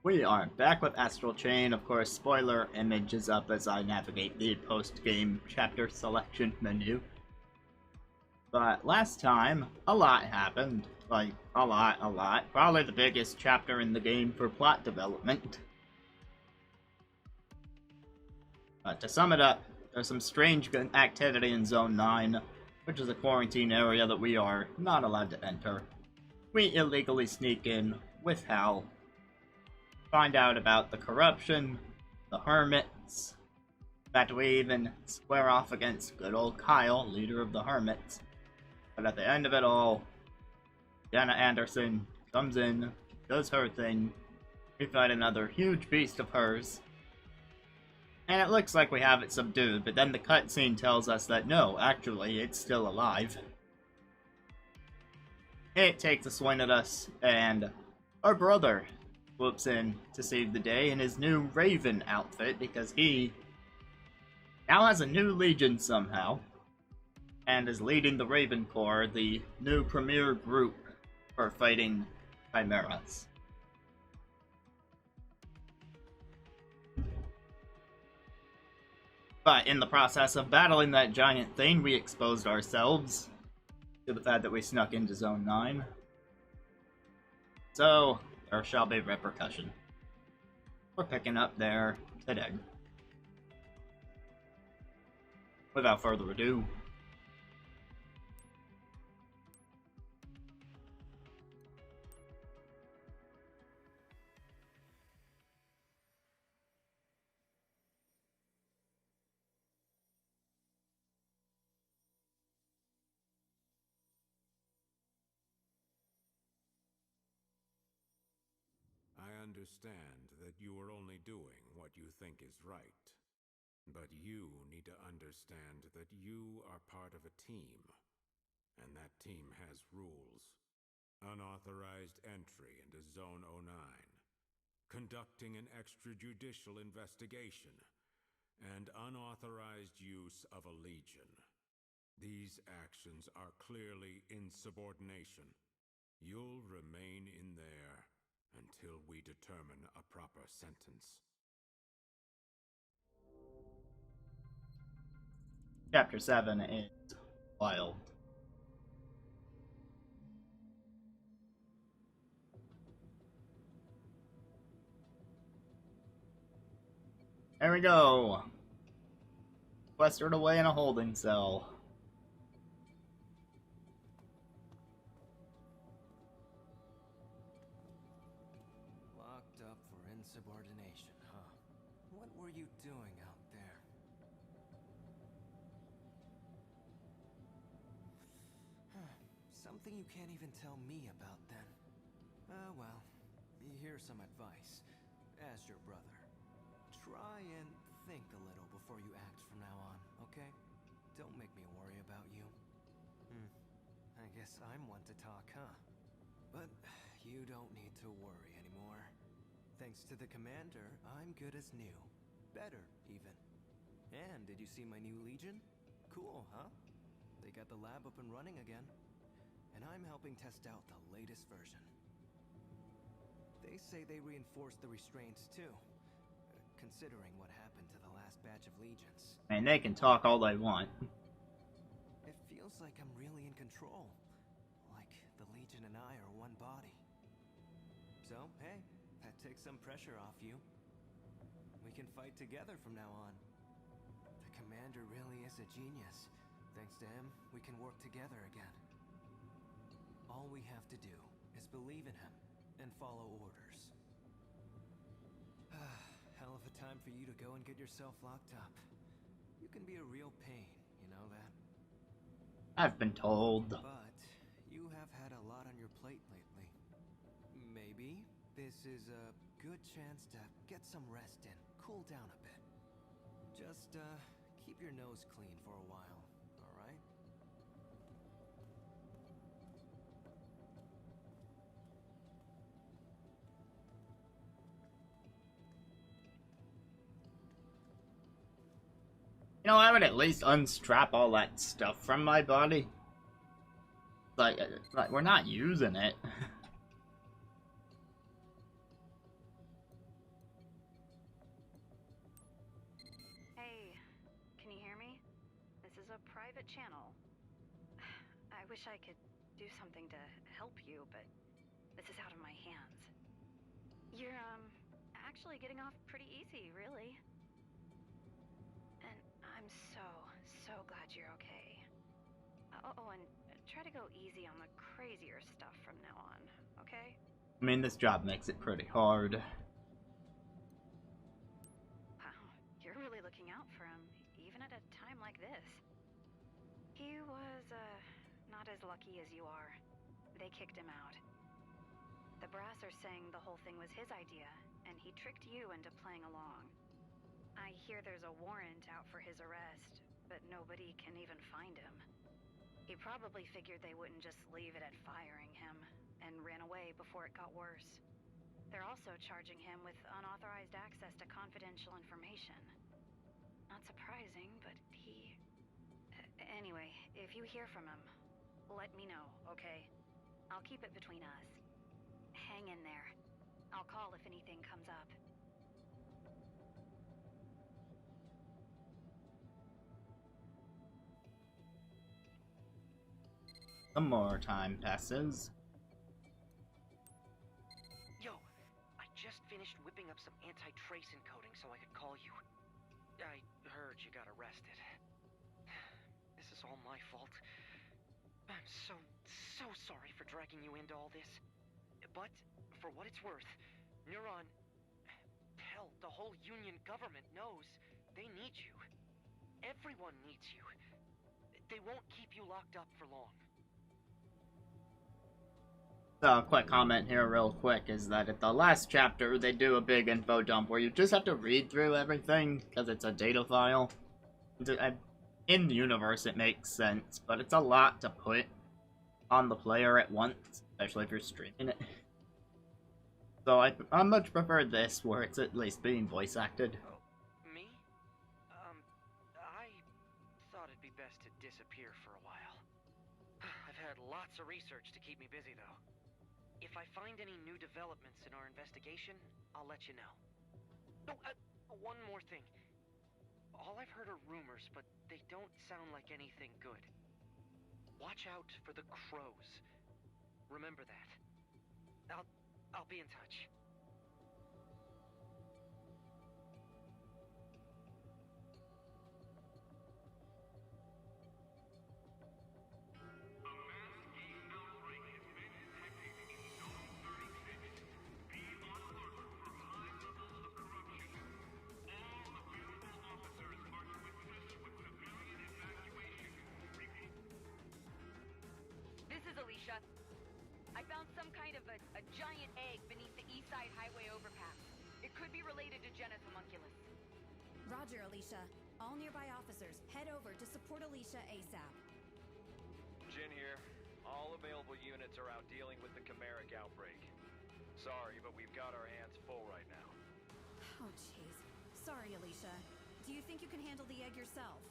We are back with Astral Chain. Of course, spoiler image is up as I navigate the post-game chapter selection menu. But last time, a lot happened. Like, a lot. Probably the biggest chapter in the game for plot development. But to sum it up, there's some strange activity in Zone 9, which is a quarantine area that we are not allowed to enter. We illegally sneak in with Hal, find out about the corruption, the hermits. In fact, we even square off against good old Kyle, leader of the hermits. But at the end of it all, Jenna Anderson comes in, does her thing, we fight another huge beast of hers, and it looks like we have it subdued, but then the cutscene tells us that no, actually, it's still alive. It takes a swing at us, and our brother whoops in to save the day in his new Raven outfit, because he now has a new legion somehow, and is leading the Raven Corps, the new premier group for fighting chimeras. But in the process of battling that giant thing, we exposed ourselves to the fact that we snuck into Zone 9. So, there shall be repercussion. We're picking up there today. Without further ado, I understand that you are only doing what you think is right. But you need to understand that you are part of a team. And that team has rules. Unauthorized entry into Zone 09. Conducting an extrajudicial investigation. And unauthorized use of a legion. These actions are clearly insubordination. You'll remain in there until we determine a proper sentence. Chapter 7 is wild. There we go. Sequestered away in a holding cell. Locked up for insubordination, huh? What were you doing out there? Something you can't even tell me about then. Well, here's some advice. As your brother, try and think a little before you act from now on, okay? Don't make me worry about you. I guess I'm one to talk, huh? But you don't need to worry anymore. Thanks to the commander, I'm good as new. Better, even. And did you see my new legion? Cool, huh? They got the lab up and running again. And I'm helping test out the latest version. They say they reinforced the restraints too. Considering what happened to the last batch of legions. And they can talk all they want. It feels like I'm really in control. Like the Legion and I are one body. So, hey, that takes some pressure off you. We can fight together from now on. The commander really is a genius. Thanks to him, we can work together again. All we have to do is believe in him and follow orders. Hell of a time for you to go and get yourself locked up. You can be a real pain, you know that? I've been told. But you have had a lot on your plate lately. Maybe this is a good chance to get some rest in, cool down a bit. Just keep your nose clean for a while, alright? You know, I would at least unstrap all that stuff from my body. Like we're not using it. a private channel. I wish I could do something to help you, but this is out of my hands. You're, actually getting off pretty easy, really. And I'm so glad you're okay. Oh, and try to go easy on the crazier stuff from now on, okay? I mean, this job makes it pretty hard. Wow, you're really looking out for him, even at a time like this. He was, not as lucky as you are. They kicked him out. The brass are saying the whole thing was his idea, and he tricked you into playing along. I hear there's a warrant out for his arrest, but nobody can even find him. He probably figured they wouldn't just leave it at firing him, and ran away before it got worse. They're also charging him with unauthorized access to confidential information. Not surprising, but he... Anyway, if you hear from him, let me know, okay? I'll keep it between us. Hang in there. I'll call if anything comes up. Some more time passes. Yo, I just finished whipping up some anti-trace encoding so I could call you. I heard you got arrested. This is all my fault. I'm so sorry for dragging you into all this. But, for what it's worth, Neuron... Hell, the whole Union government knows they need you. Everyone needs you. They won't keep you locked up for long. So, a quick comment here real quick is that at the last chapter, they do a big info dump where you just have to read through everything, because it's a data file. In the universe, it makes sense, but it's a lot to put on the player at once, especially if you're streaming it. So I much prefer this, where it's at least being voice acted. Me? I thought it'd be best to disappear for a while. I've had lots of research to keep me busy, though. If I find any new developments in our investigation, I'll let you know. Oh, one more thing. All I've heard are rumors, but they don't sound like anything good. Watch out for the crows. Remember that. I'll be in touch. Alicia. I found some kind of a giant egg beneath the East Side Highway overpass. It could be related to Jenna's homunculus. Roger, Alicia. All nearby officers, head over to support Alicia ASAP. Jin here. All available units are out dealing with the chimeric outbreak. Sorry, but we've got our hands full right now. Oh, jeez. Sorry, Alicia. Do you think you can handle the egg yourself?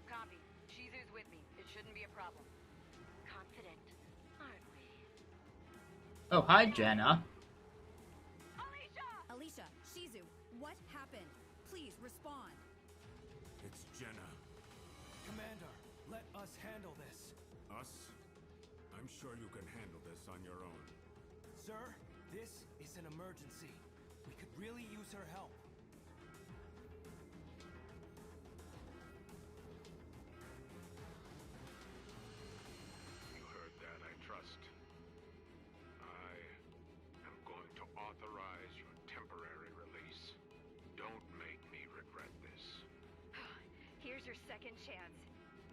Copy. Shizu's with me. It shouldn't be a problem. Confident, aren't we? Oh, hi, Jenna. Alicia, Shizu, what happened? Please respond. It's Jenna. Commander, let us handle this. Us? I'm sure you can handle this on your own. Sir, this is an emergency. We could really use her help. You heard that, I trust. I am going to authorize your temporary release. Don't make me regret this. Here's your second chance.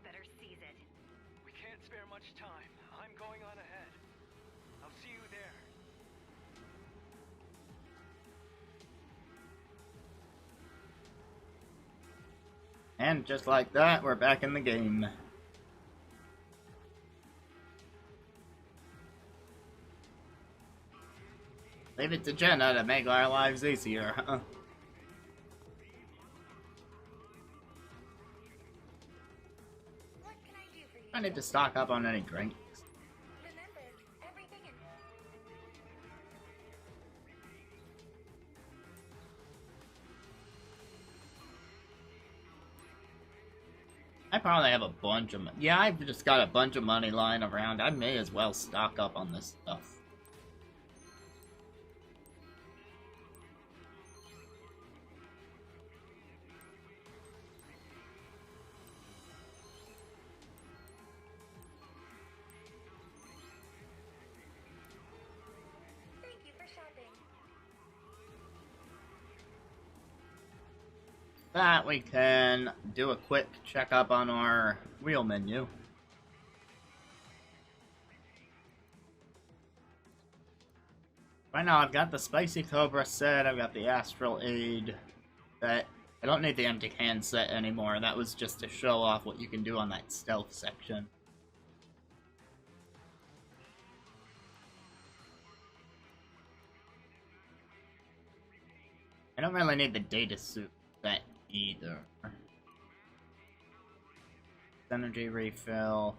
Better seize it. We can't spare much time. I'm going on ahead. I'll see you there. And just like that, we're back in the game. Leave it to Jenna to make our lives easier, huh? What can I do for you? I need to stock up on any drinks. Remember, everything in... I probably have a bunch of yeah, I've just got a bunch of money lying around. I may as well stock up on this stuff. Thank you for shopping. That we can do a quick checkup on our wheel menu. Right now I've got the Spicy Cobra set, I've got the Astral Aid set. I don't need the empty can set anymore, that was just to show off what you can do on that stealth section. I don't really need the data suit set either. Energy refill.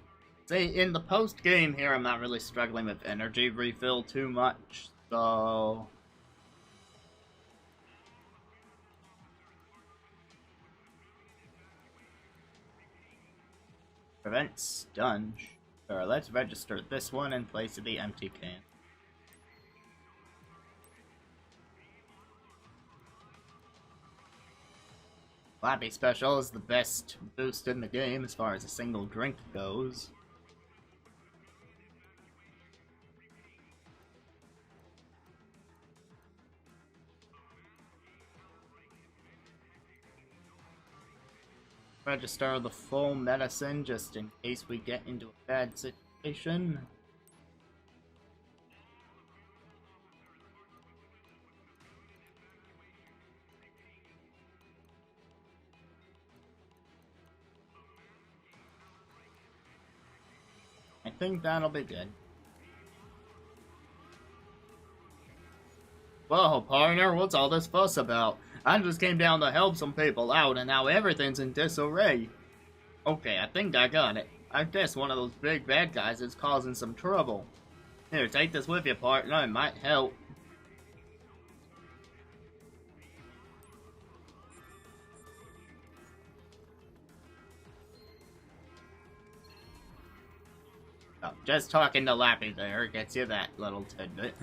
See, in the post game here, I'm not really struggling with energy refill too much, so prevent stun. Sure, let's register this one in place of the empty can. Flappy Special is the best boost in the game as far as a single drink goes. Register the full medicine just in case we get into a bad situation. I think that'll be good. Whoa, partner, what's all this fuss about? I just came down to help some people out, and now everything's in disarray. Okay, I think I got it. I guess one of those big bad guys is causing some trouble. Here, take this with you, partner. It might help. Oh, just talking to Lappy there gets you that little tidbit.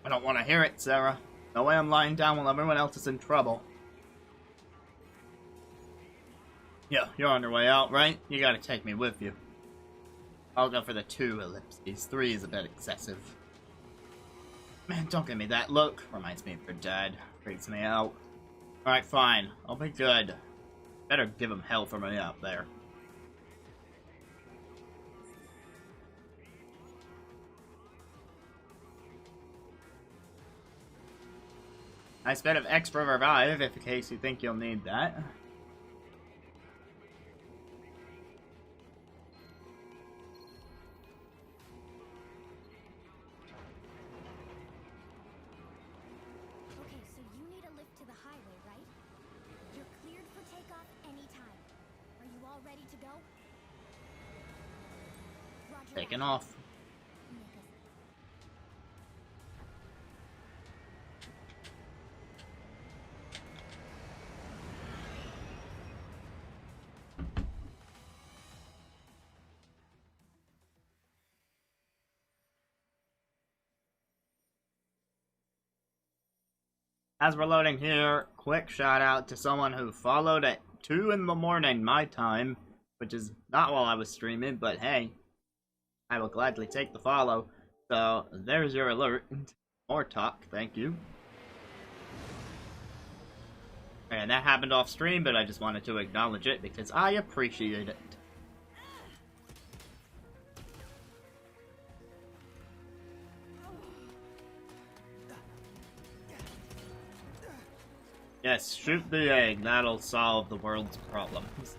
I don't want to hear it, Sarah. No way I'm lying down while everyone else is in trouble. Yeah, you're on your way out, right? You gotta take me with you. I'll go for the 2 ellipses. 3 is a bit excessive. Man, don't give me that look. Reminds me of your dad. Freaks me out. Alright, fine. I'll be good. Better give him hell for me out there. Nice bit of extra revive, if in case you think you'll need that. Okay, so you need a lift to the highway, right? You're cleared for takeoff anytime. Are you all ready to go? Roger that. Taking off. Make us- As we're loading here, quick shout out to someone who followed at 2 in the morning my time, which is not while I was streaming, but hey, I will gladly take the follow. So there's your alert. More talk, thank you. And that happened off stream, but I just wanted to acknowledge it because I appreciate it. Yes, shoot the egg. That'll solve the world's problems.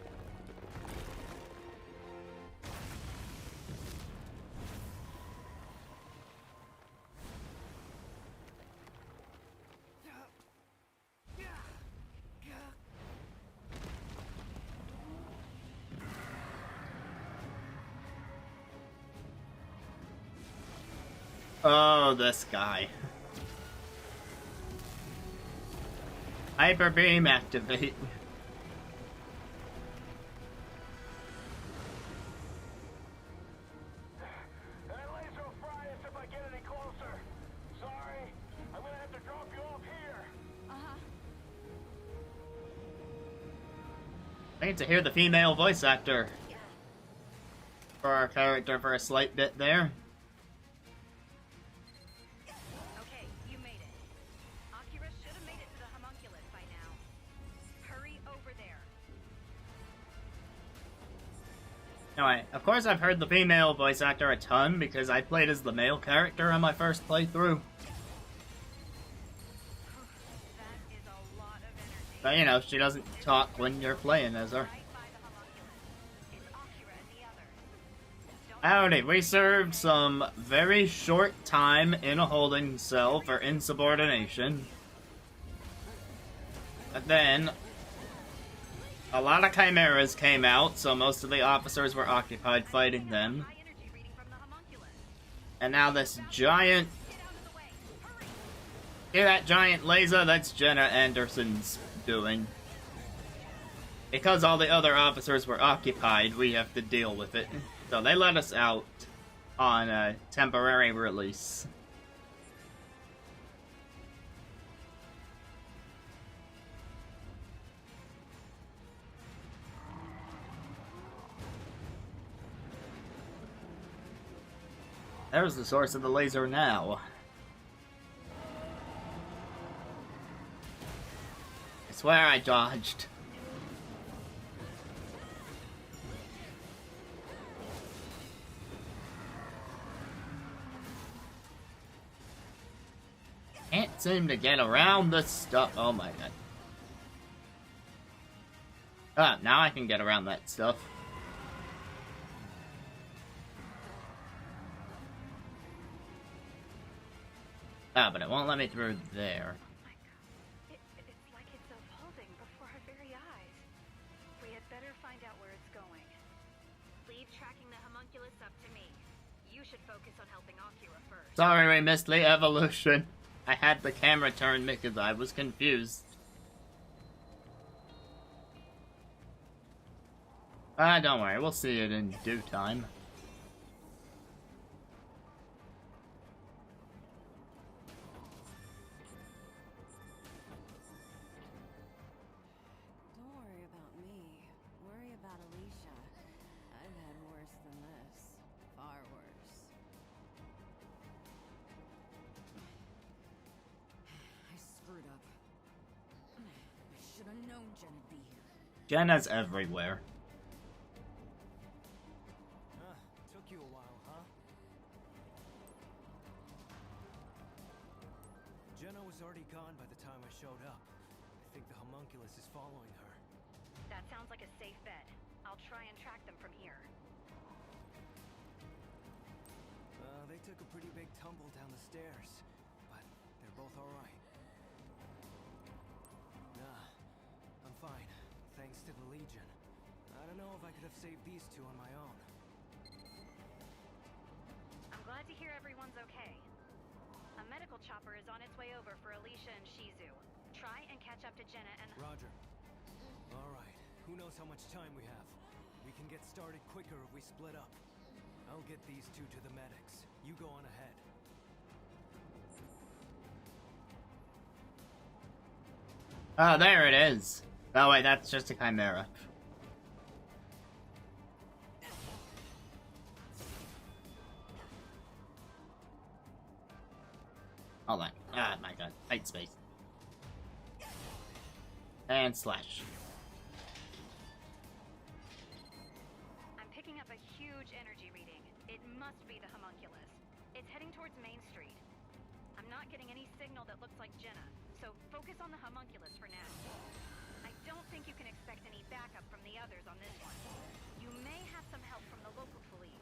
Oh, this guy. Hyper beam activate. That laser will fry us if I get any closer. Sorry, I'm gonna have to drop you off here. I get to hear the female voice actor for our character for a slight bit there. Okay, you made it. Akira should have made it to the homunculus by now. Hurry over there. Anyway, of course I've heard the female voice actor a ton because I played as the male character on my first playthrough. That is a lot of energy. But you know, she doesn't talk when you're playing as her. Right by the homunculus. It's Akira and the others. Don't Howdy, we served some very short time in a holding cell for insubordination. But then, a lot of chimeras came out, so most of the officers were occupied fighting them. high energy reading from the homunculus. And now this giant... Get out of the way. Hurry. See that giant laser? That's Jenna Anderson's doing. Because all the other officers were occupied, we have to deal with it. So they let us out on a temporary release. There's the source of the laser now. I swear I dodged. Can't seem to get around this stuff. Oh my god. Ah, now I can get around that stuff. Ah, but it won't let me through there. My God. It's like it's evolving before our very eyes. We had better find out where it's going. Leave tracking the homunculus up to me. You should focus on helping Akira first. Sorry we missed the evolution. I had the camera turned because I was confused. Ah, don't worry, we'll see it in due time. Don't worry about me. Worry about Alicia. I've had worse than this. Far worse. I screwed up. I should have known Jen'd be here. Jenna's everywhere. Took you a while, huh? Jenna was already gone by the time I showed up. I think the homunculus is following her. That sounds like a safe bet. I'll try and track them from here. They took a pretty big tumble down the stairs, but they're both alright. Nah, I'm fine, thanks to the Legion. I don't know if I could have saved these two on my own. I'm glad to hear everyone's okay. A medical chopper is on its way over for Alicia and Shizu. Try and catch up to Jenna and... Roger. Alright, who knows how much time we have? We can get started quicker if we split up. I'll get these two to the medics. You go on ahead. Oh, there it is. Oh wait, that's just a chimera. Hold on. Ah, my god. Tight space. And slash. I'm picking up a huge energy reading. It must be the homunculus. It's heading towards Main Street. I'm not getting any signal that looks like Jenna, so focus on the homunculus for now. I don't think you can expect any backup from the others on this one. You may have some help from the local police.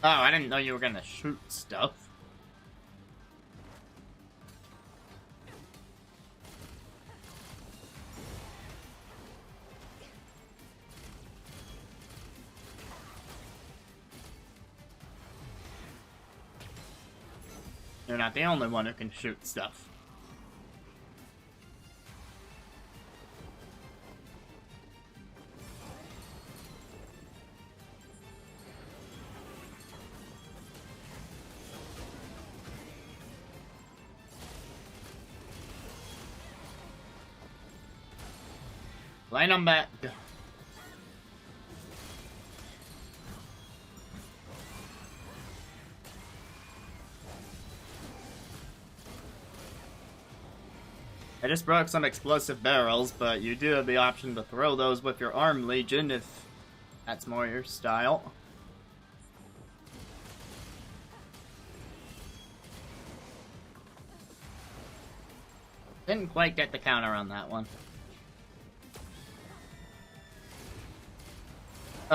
Oh, I didn't know you were gonna shoot stuff. You're not the only one who can shoot stuff. Line them back. I just broke some explosive barrels, but you do have the option to throw those with your arm legion if that's more your style. Didn't quite get the counter on that one.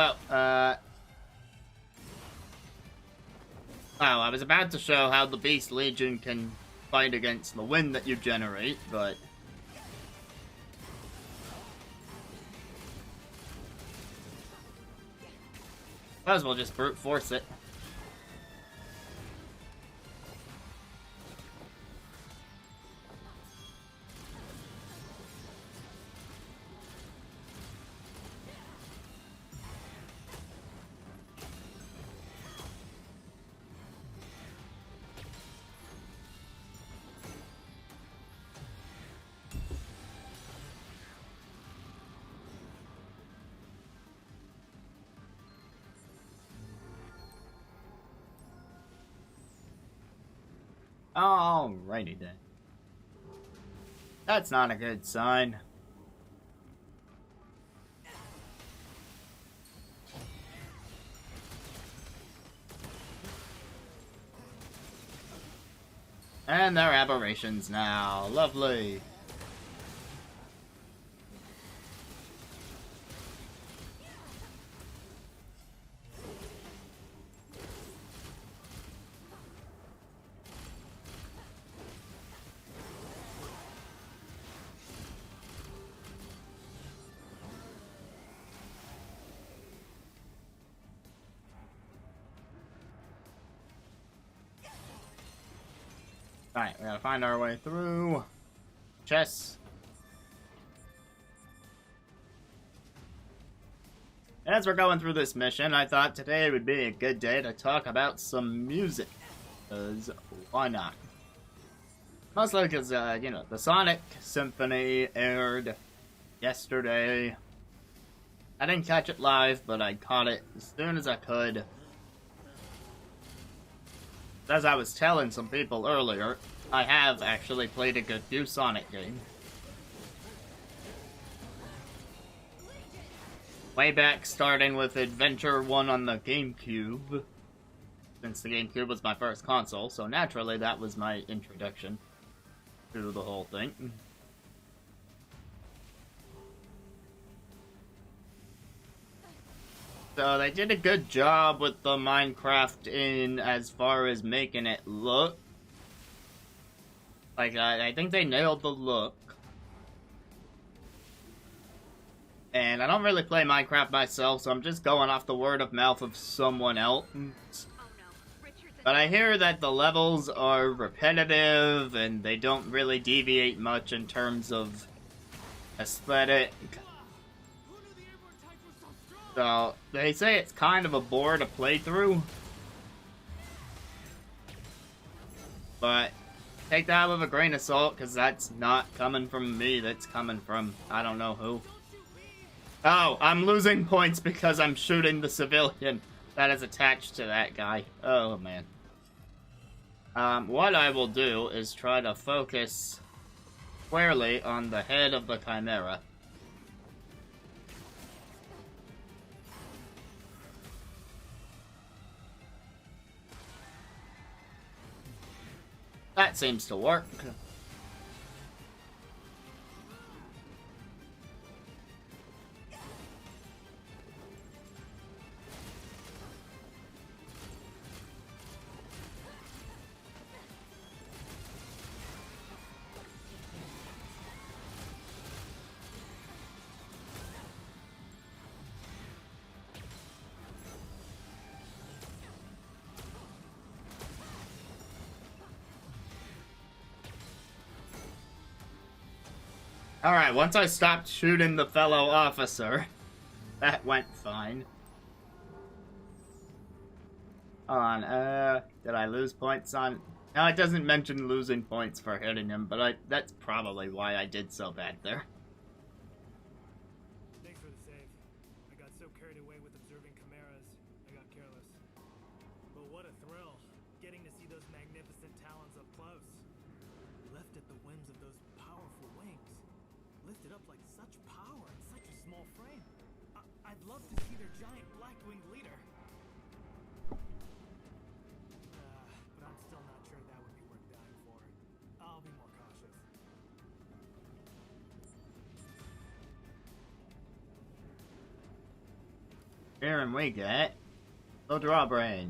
Oh, I was about to show how the Beast Legion can fight against the wind that you generate, but... might as well just brute force it. Alrighty then. That's not a good sign. And they're aberrations now. Lovely. Alright, we gotta find our way through. Chess. As we're going through this mission, I thought today would be a good day to talk about some music. Because why not? Mostly because, you know, the Sonic Symphony aired yesterday. I didn't catch it live, but I caught it as soon as I could. As I was telling some people earlier, I have actually played a good few Sonic games. Way back, starting with Adventure 1 on the GameCube, since the GameCube was my first console, so naturally that was my introduction to the whole thing. So they did a good job with the Minecraft in as far as making it look. Like, I think they nailed the look. And I don't really play Minecraft myself, so I'm just going off the word of mouth of someone else. But I hear that the levels are repetitive, and they don't really deviate much in terms of aesthetic. So, they say it's kind of a bore to play through. But, take that with a grain of salt, because that's not coming from me, that's coming from I don't know who. Oh, I'm losing points because I'm shooting the civilian that is attached to that guy. Oh, man. What I will do is try to focus squarely on the head of the Chimera. That seems to work. Alright, once I stopped shooting the fellow officer, that went fine. Hold on, did I lose points on... No, it doesn't mention losing points for hitting him, but that's probably why I did so bad there. Thanks for the save. I got so carried away with observing chimeras, I got careless. But what a thrill, getting to see those magnificent talons up close. Left at the whims of those powerful wings. Lifted up like such power in such a small frame. I'd love to see their giant black-winged leader. But I'm still not sure that would be worth dying for. I'll be more cautious. Here and we get the drawbridge.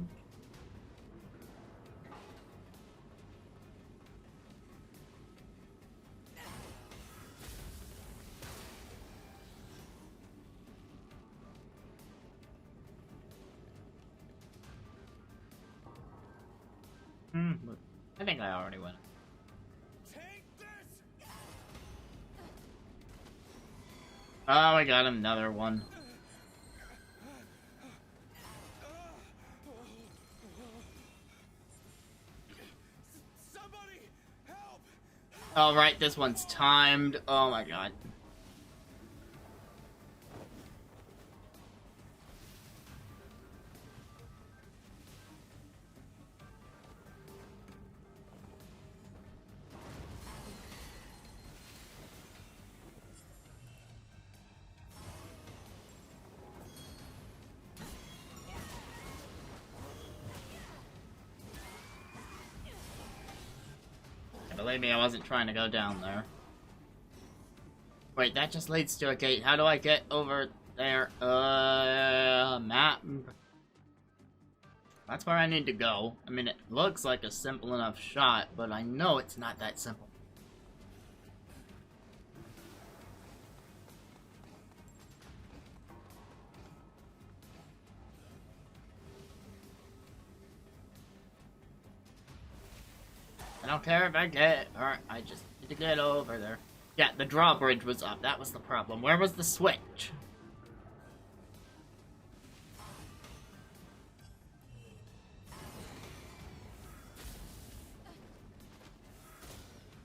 I think I already went. Oh, I got another one. Oh, right, this one's timed. Oh my god. Believe me, I wasn't trying to go down there. Wait, that just leads to a gate. How do I get over there? Map. That's where I need to go. I mean, it looks like a simple enough shot, but I know it's not that simple. I don't care if I get it, or I just need to get over there. Yeah, the drawbridge was up. That was the problem. Where was the switch?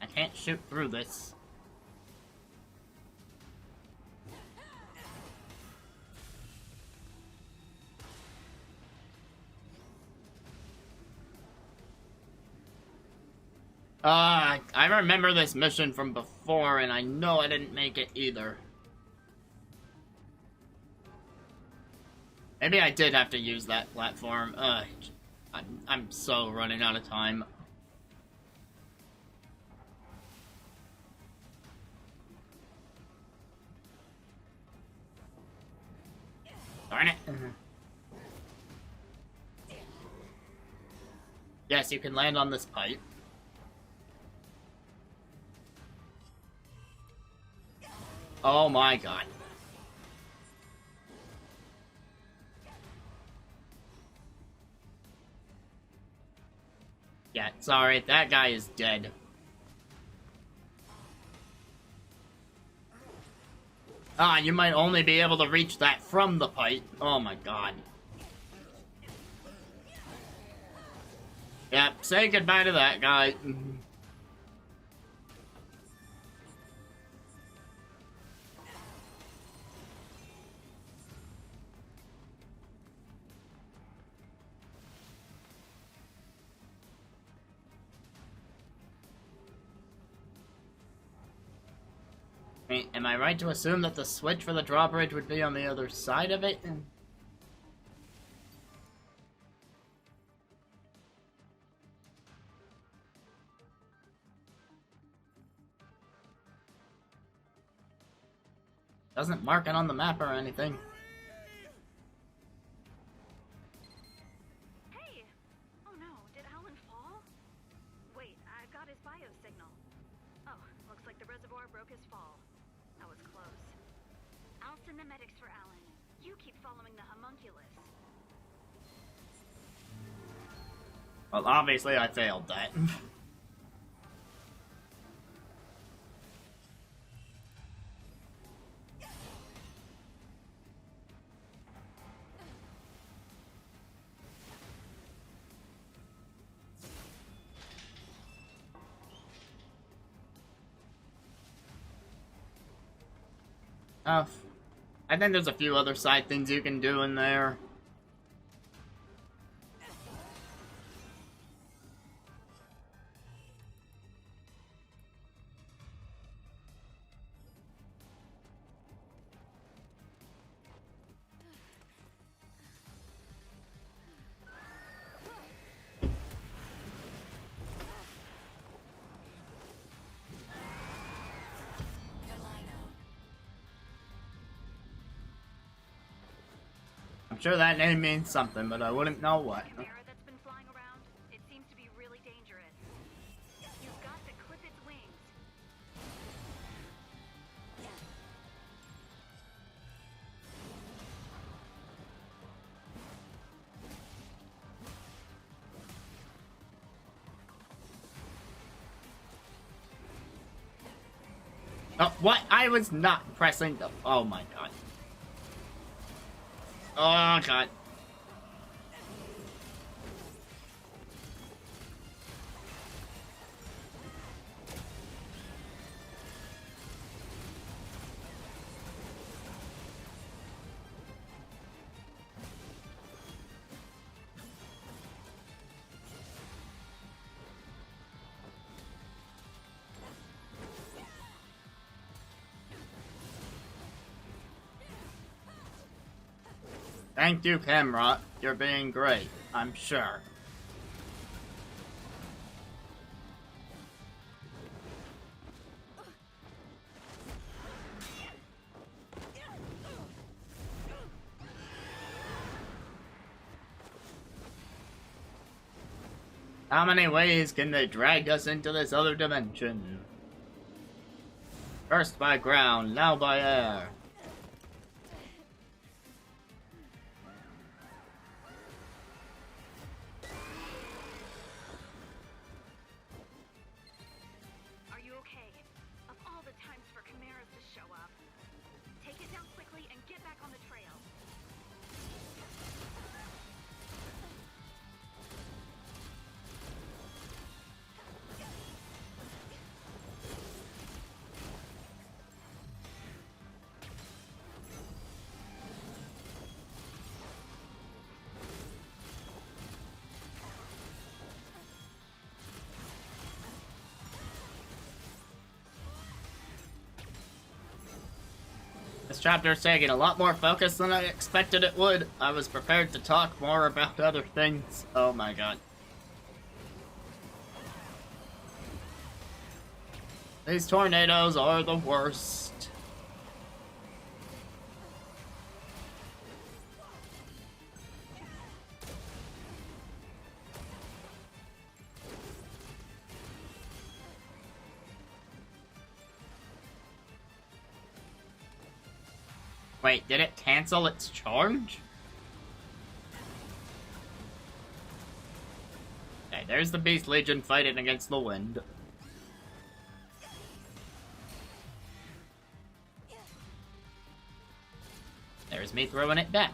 I can't shoot through this. I remember this mission from before, and I know I didn't make it either. Maybe I did have to use that platform. I'm so running out of time. Darn it. Yes, you can land on this pipe. Oh my god. Yeah, sorry, that guy is dead. Ah, you might only be able to reach that from the pipe. Oh my god. Yep, say goodbye to that guy. Am I right to assume that the switch for the drawbridge would be on the other side of it? Doesn't mark it on the map or anything. Hey! Oh no, did Alan fall? Wait, I've got his bio signal. Oh, looks like the reservoir broke his fall. That was close. I'll send the medics for Alan. You keep following the homunculus. Well, obviously I failed that. Uh, I think there's a few other side things you can do in there. I'm sure that name means something, but I wouldn't know what. Chimera that's been flying around, it seems to be really dangerous. You've got to clip its wings. Oh, what? I was not pressing the... Oh my god. Oh god. Thank you, Camera. You're being great, I'm sure. How many ways can they drag us into this other dimension? First by ground, now by air. Are you okay? Of all the times for chimeras to show up, take it down quickly and get back on the trail. This chapter is taking a lot more focus than I expected it would. I was prepared to talk more about other things. Oh my god. These tornadoes are the worst. Wait, did it cancel its charge? Okay, there's the Beast Legion fighting against the wind. There's me throwing it back.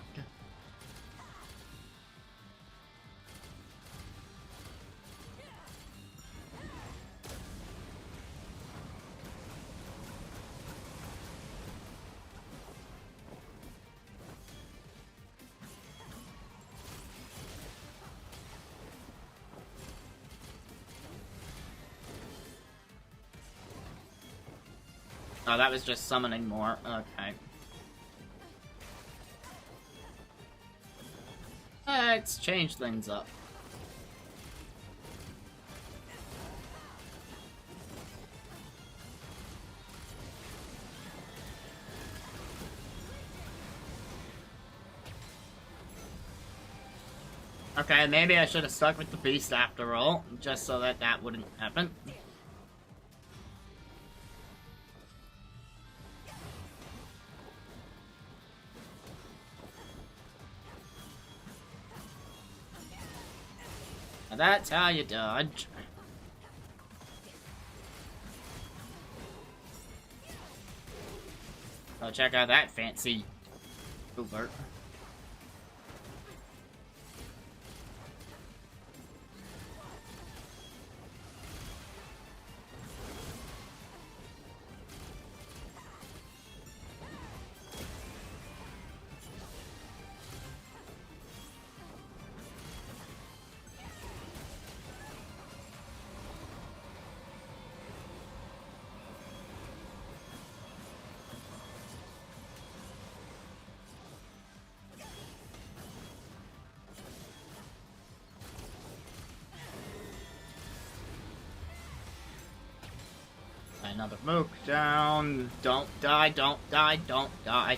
Oh, that was just summoning more. Okay. Let's change things up. Okay, maybe I should have stuck with the beast after all, just so that that wouldn't happen. Now that's how you dodge. Oh, check out that fancy alert. another mook down. Don't die, don't die, don't die.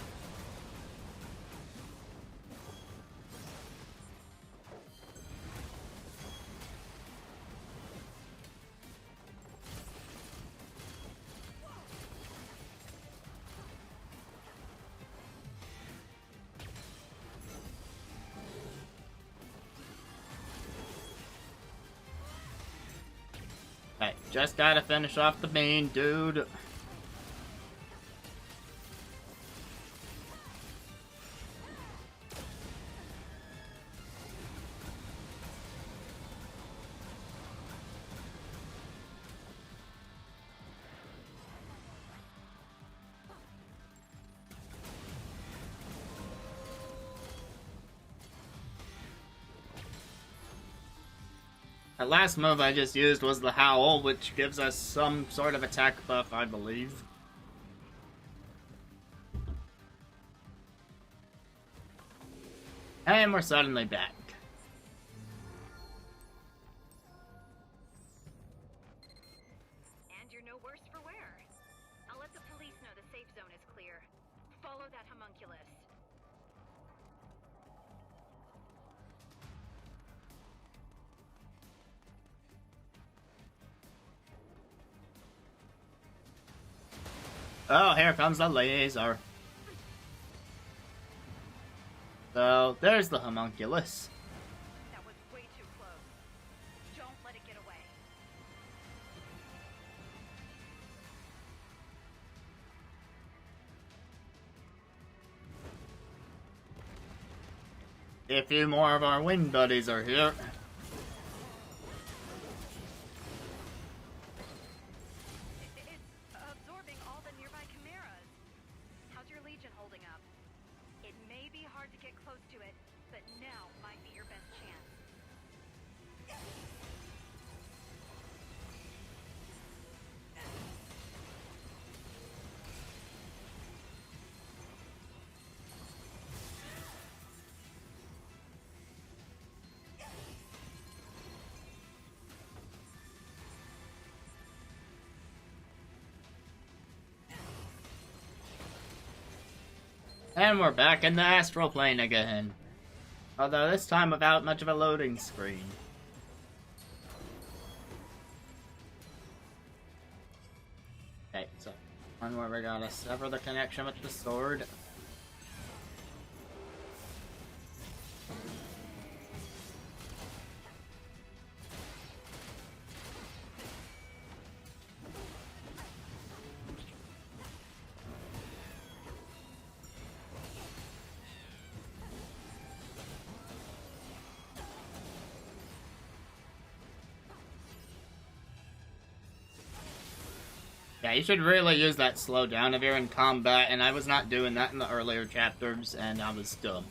Okay, just gotta finish off the main dude. The last move I just used was the Howl, which gives us some sort of attack buff, I believe. And we're suddenly back. And you're no worse for wear. I'll let the police know the safe zone is clear. Follow that homunculus. Oh, here comes the laser. So, there's the homunculus. That was way too close. Don't let it get away. A few more of our wing buddies are here. It's absorbing all the nearby chimeras. How's your Legion holding up? It may be hard to get close to it, but now might be your best chance. And we're back in the astral plane again. Although this time without much of a loading screen. Okay, so one where we gotta sever the connection with the sword. Yeah, you should really use that slowdown if you're in combat, and I was not doing that in the earlier chapters, and I was dumb.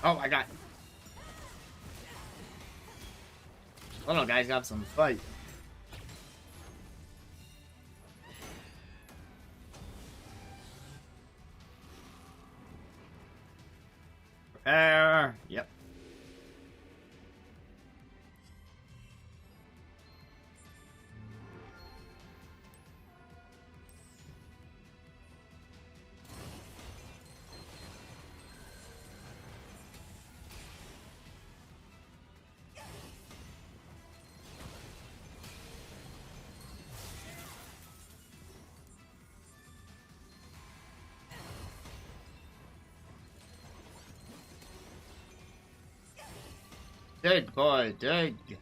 Oh, I got... Little guy's got some fight. Prepare. Yep. Dig, boy, dig. Did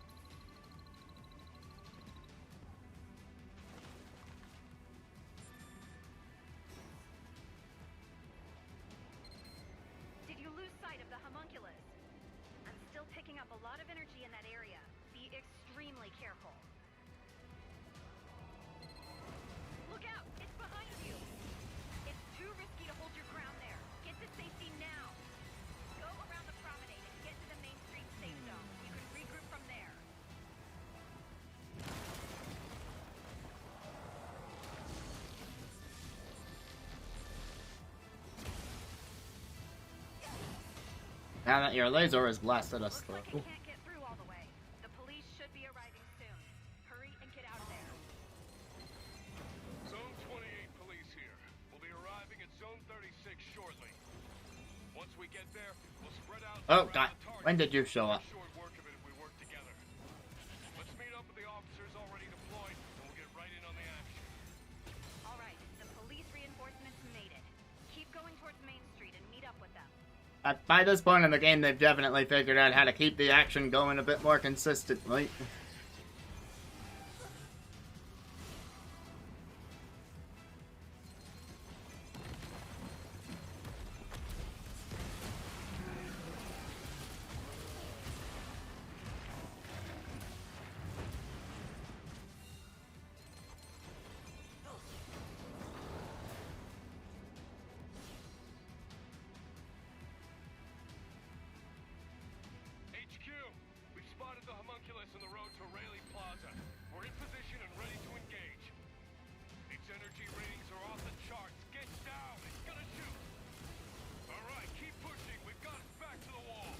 you lose sight of the homunculus? I'm still picking up a lot of energy in that area. Be extremely careful. Look out! It's behind you! It's too risky to hold your ground there. Get to safety now! Go around the promenade and get to the Main Street safe zone. You can regroup from there. Now that your laser has blasted us Looks like through. it can't get through all the way. The police should be arriving soon. Hurry and get out of there. Zone 28 police here. We'll be arriving at Zone 36 shortly. Once we get there, we'll spread out Oh around god, the target. when did you show up? Short work of it if we work together. Let's meet up with the officers already deployed, and we'll get right in on the action. All right, the police reinforcements made it. Keep going towards Main Street and meet up with them. By this point in the game, they've definitely figured out how to keep the action going a bit more consistently. HQ, we've spotted the homunculus on the road to Rayleigh Plaza. We're in position and ready to engage. Its energy ratings are off the charts. Get down! It's gonna shoot! Alright, keep pushing. We've got its back to the wall.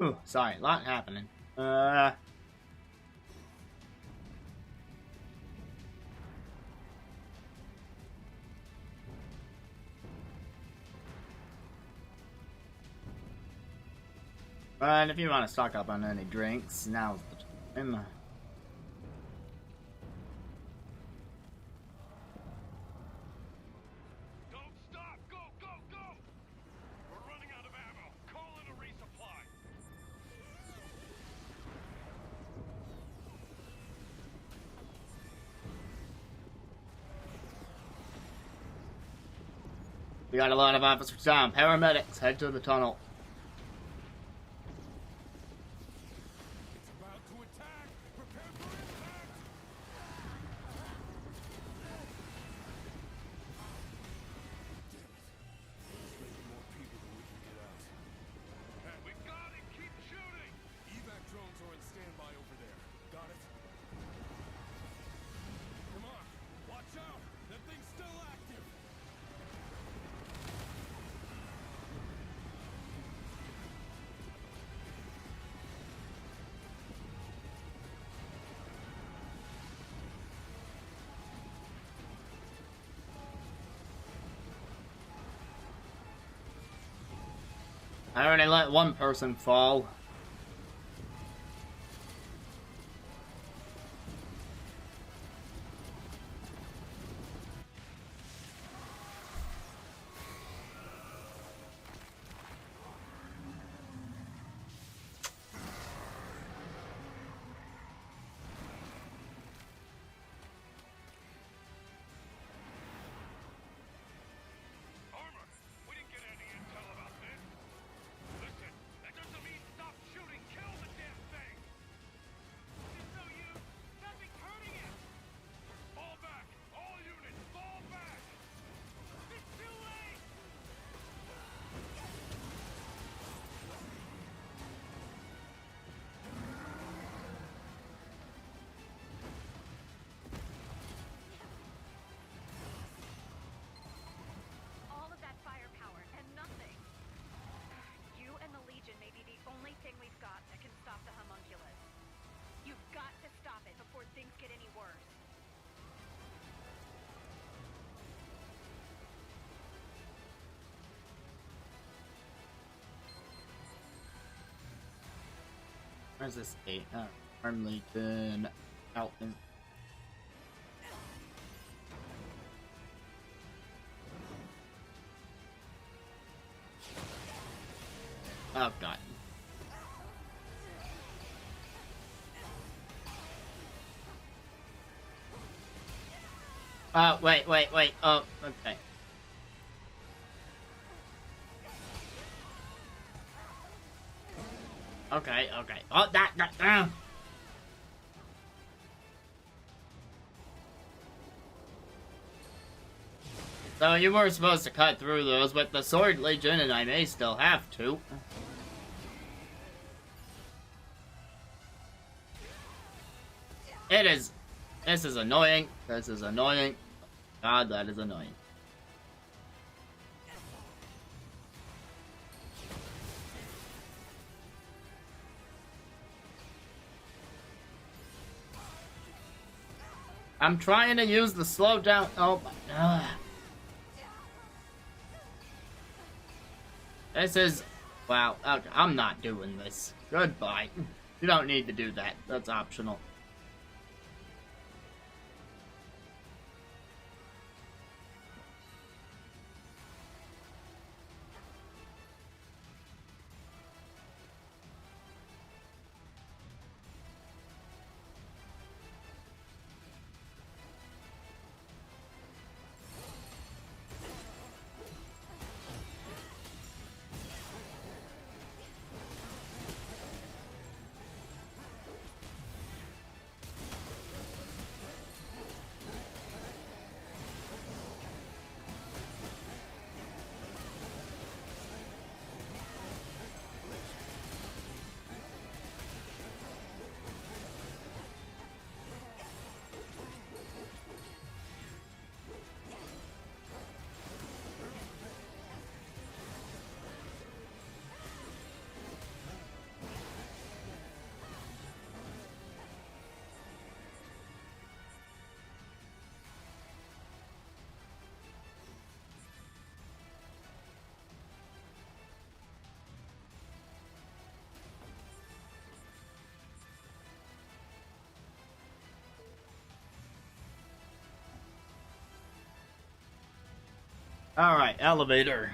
Ooh, sorry, a lot happening. And if you want to stock up on any drinks, now's the time. Don't stop! Go, go, go! We're running out of ammo. Call in a resupply. We got a lot of officers down. Paramedics, head to the tunnel. It's about to attack! Prepare for impact! We got it! Keep shooting! Evac drones are on standby over there. Got it? Come on, watch out! That thing's still active! I already let one person fall. Armor! We didn't get any intel about this. Listen, that doesn't mean stop Where's this 8? Arm Legion out in. Oh god. Wait. Oh, okay. Okay. Oh, that. So you were supposed to cut through those with the Sword Legion, and I may still have to. It is. This is annoying. This is annoying. God, that is annoying. I'm trying to use the slowdown. Oh my god. This is. Wow. Okay, I'm not doing this. Goodbye. You don't need to do that. That's optional. Alright, elevator.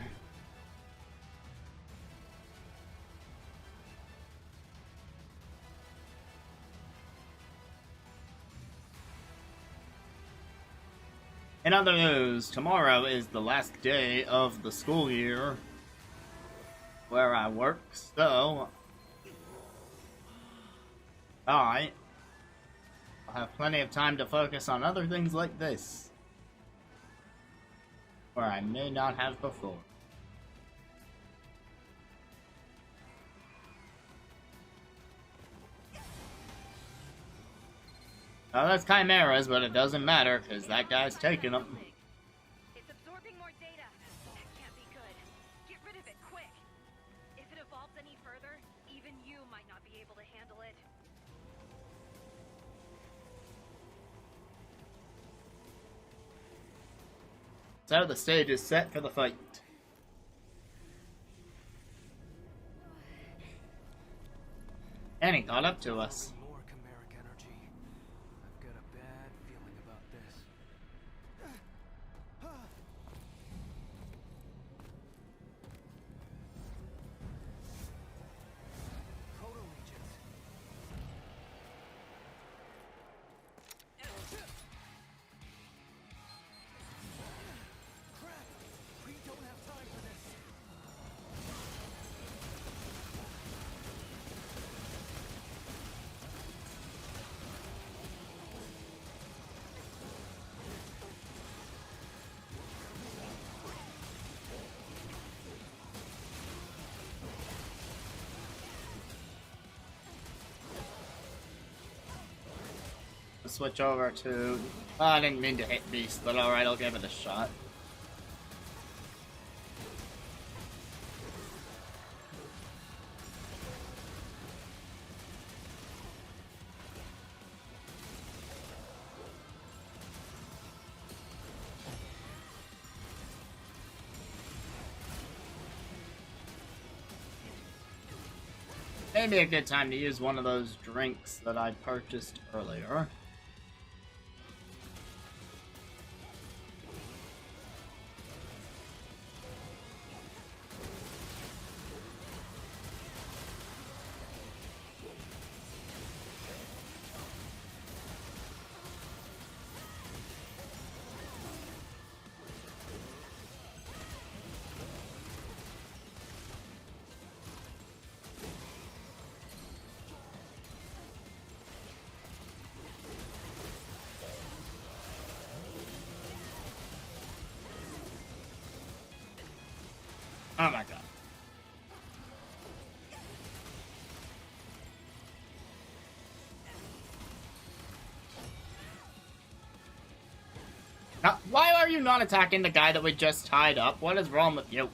In other news, tomorrow is the last day of the school year where I work, so I'll have plenty of time to focus on other things like this, where I may not have before. Now that's chimeras, but it doesn't matter, because that guy's taking them. It's absorbing more data. That can't be good. Get rid of it, quick. If it evolves any further, even you might not be able to handle it. So the stage is set for the fight. And he caught up to us. More chimeric energy. I've got a bad feeling about this. Proto-legions. Crap! We don't have time for this. Switch over to... Oh, I didn't mean to hit Beast, but alright, I'll give it a shot. Maybe a good time to use one of those drinks that I purchased earlier. Oh my god. Now, why are you not attacking the guy that we just tied up? What is wrong with you?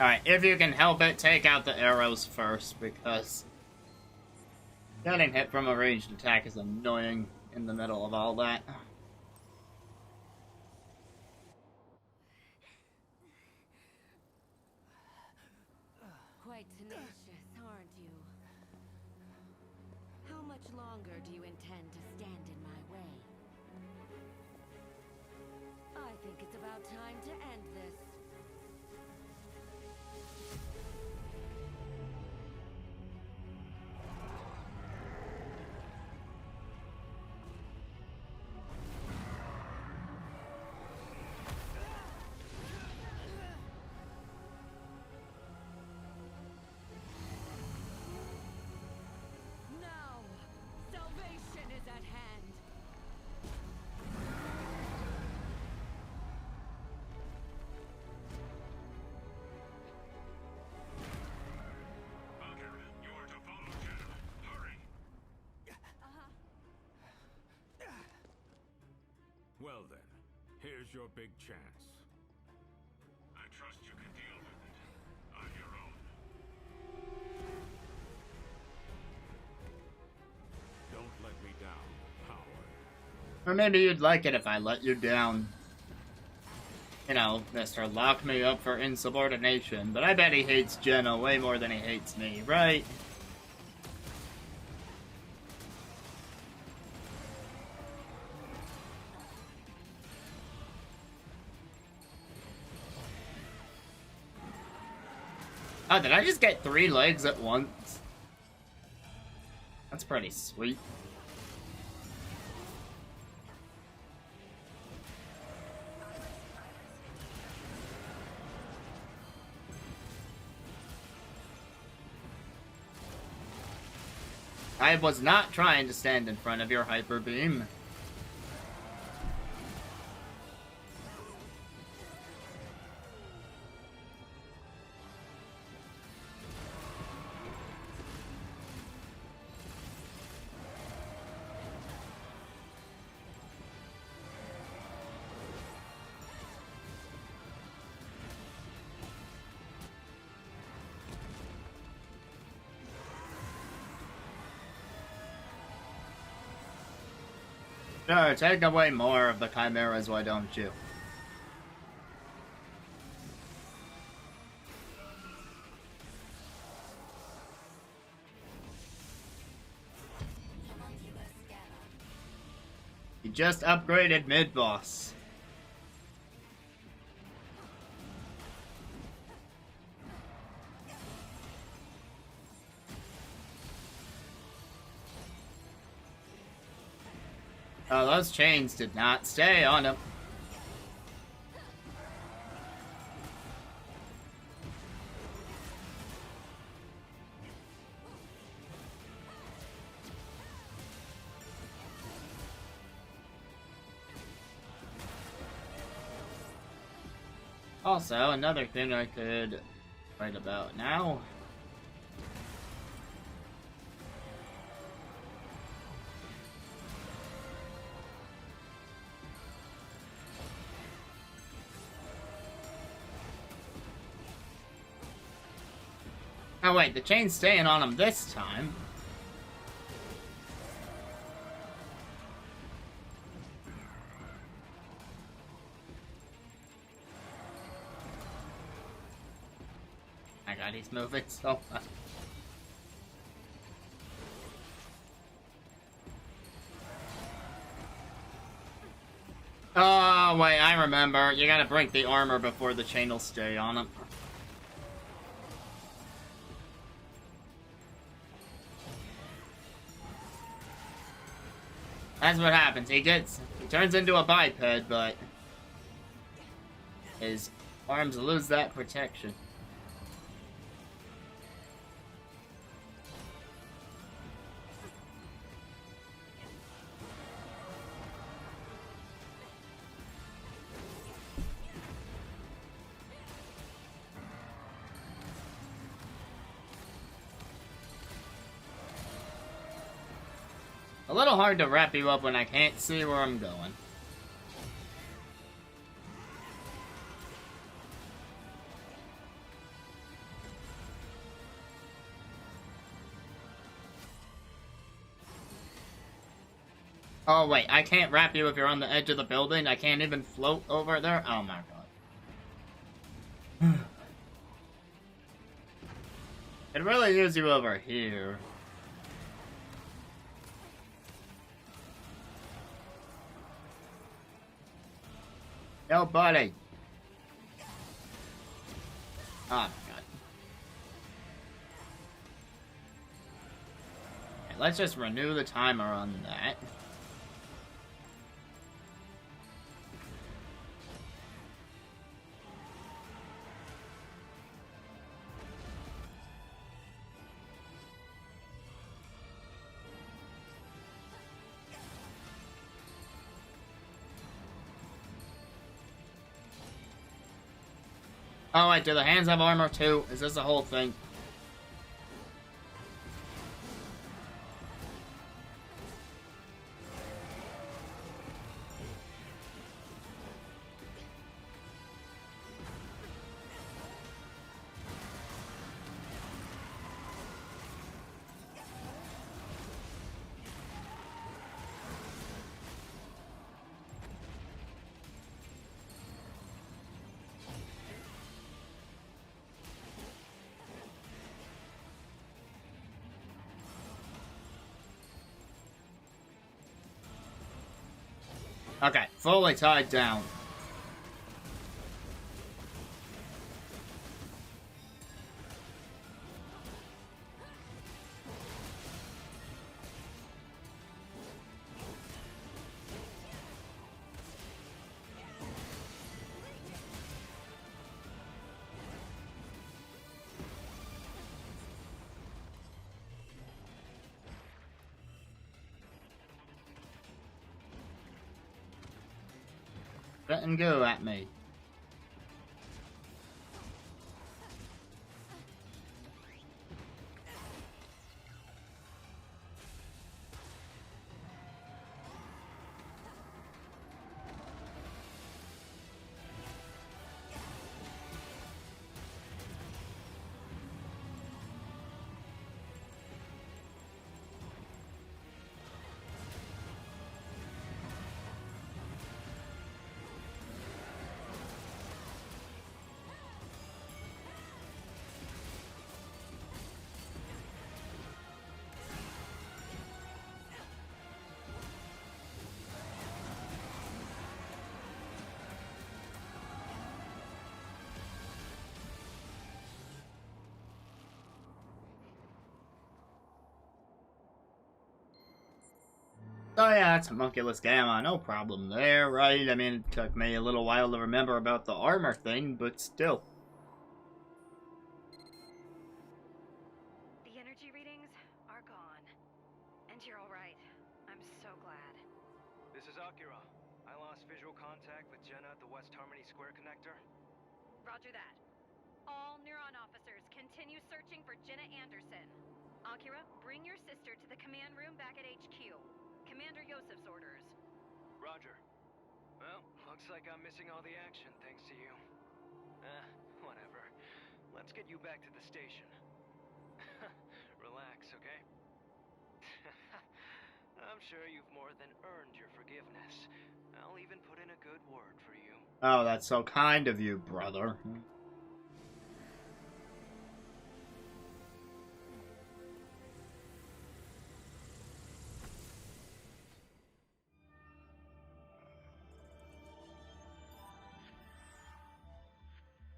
Alright, if you can help it, take out the arrows first, because getting hit from a ranged attack is annoying in the middle of all that. Quite tenacious, aren't you? How much longer do you intend to stand in my way? I think it's about time to end this. Now, salvation is at hand. Bunker, you are to follow Jenna. Hurry! Well then, here's your big chance. I trust you can deal with it. On your own. Don't let me down, Howard. Or maybe you'd like it if I let you down. You know, Mr. Lock me up for insubordination, but I bet he hates Jenna way more than he hates me, right? Oh, did I just get 3 legs at once? That's pretty sweet. I was not trying to stand in front of your hyper beam. Sure, take away more of the chimeras, why don't you? You just upgraded mid-boss. Oh, those chains did not stay on him. Also, another thing I could write about now. Oh wait, the chain's staying on him this time. My god, he's moving so fast. Oh, wait, I remember. You gotta break the armor before the chain will stay on him. That's what happens. He turns into a biped, but his arms lose that protection. A little hard to wrap you up when I can't see where I'm going. Oh wait, I can't wrap you if you're on the edge of the building. I can't even float over there. Oh my god. I'd really use you over here. Yo, buddy. Oh my god. Okay, let's just renew the timer on that. Oh wait, do the hands have armor too? Is this the whole thing? Okay, fully tied down. And go at me. Oh yeah, that's homunculus gamma, no problem there, right? I mean, it took me a little while to remember about the armor thing, but still. The energy readings are gone. And you're alright. I'm so glad. This is Akira. I lost visual contact with Jenna at the West Harmony Square connector. Roger that. All Neuron officers continue searching for Jenna Anderson. Akira, bring your sister to the command room back at HQ. Commander Yosef's orders. Roger. Well, looks like I'm missing all the action thanks to you. Whatever. Let's get you back to the station. sure you've more than earned your forgiveness. I'll even put in a good word for you. Oh, that's so kind of you, brother.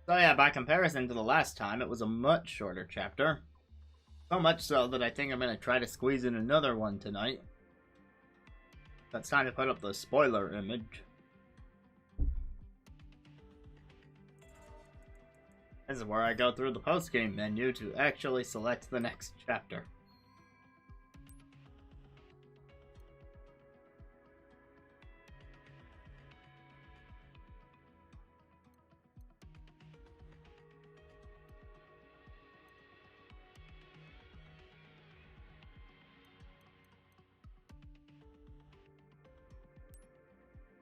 So yeah, by comparison to the last time, it was a much shorter chapter. So much so that I think I'm gonna try to squeeze in another one tonight. It's time to put up the spoiler image. This is where I go through the post-game menu to actually select the next chapter.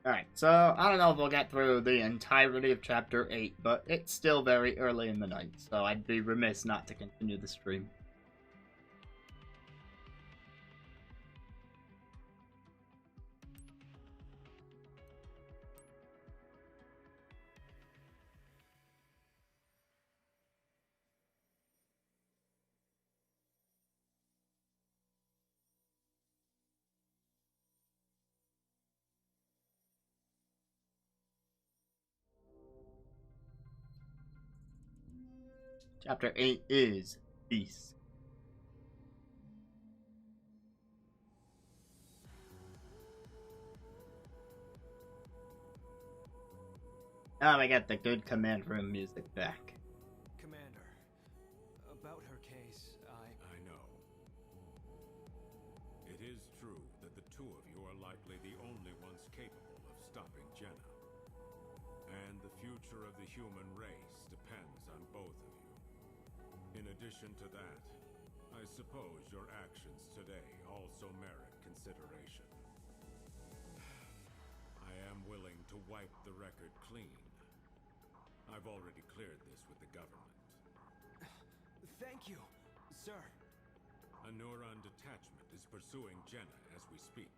Alright, so I don't know if we'll get through the entirety of Chapter 8, but it's still very early in the night, so I'd be remiss not to continue the stream. Chapter 8 is Peace. Now we get the good command room music back. Commander, about her case, I know. It is true that the two of you are likely the only ones capable of stopping Jenna. And the future of the human race depends on both of you. In addition to that, I suppose your actions today also merit consideration. I am willing to wipe the record clean. I've already cleared this with the government. thank you, sir. A Neuron detachment is pursuing Jenna as we speak.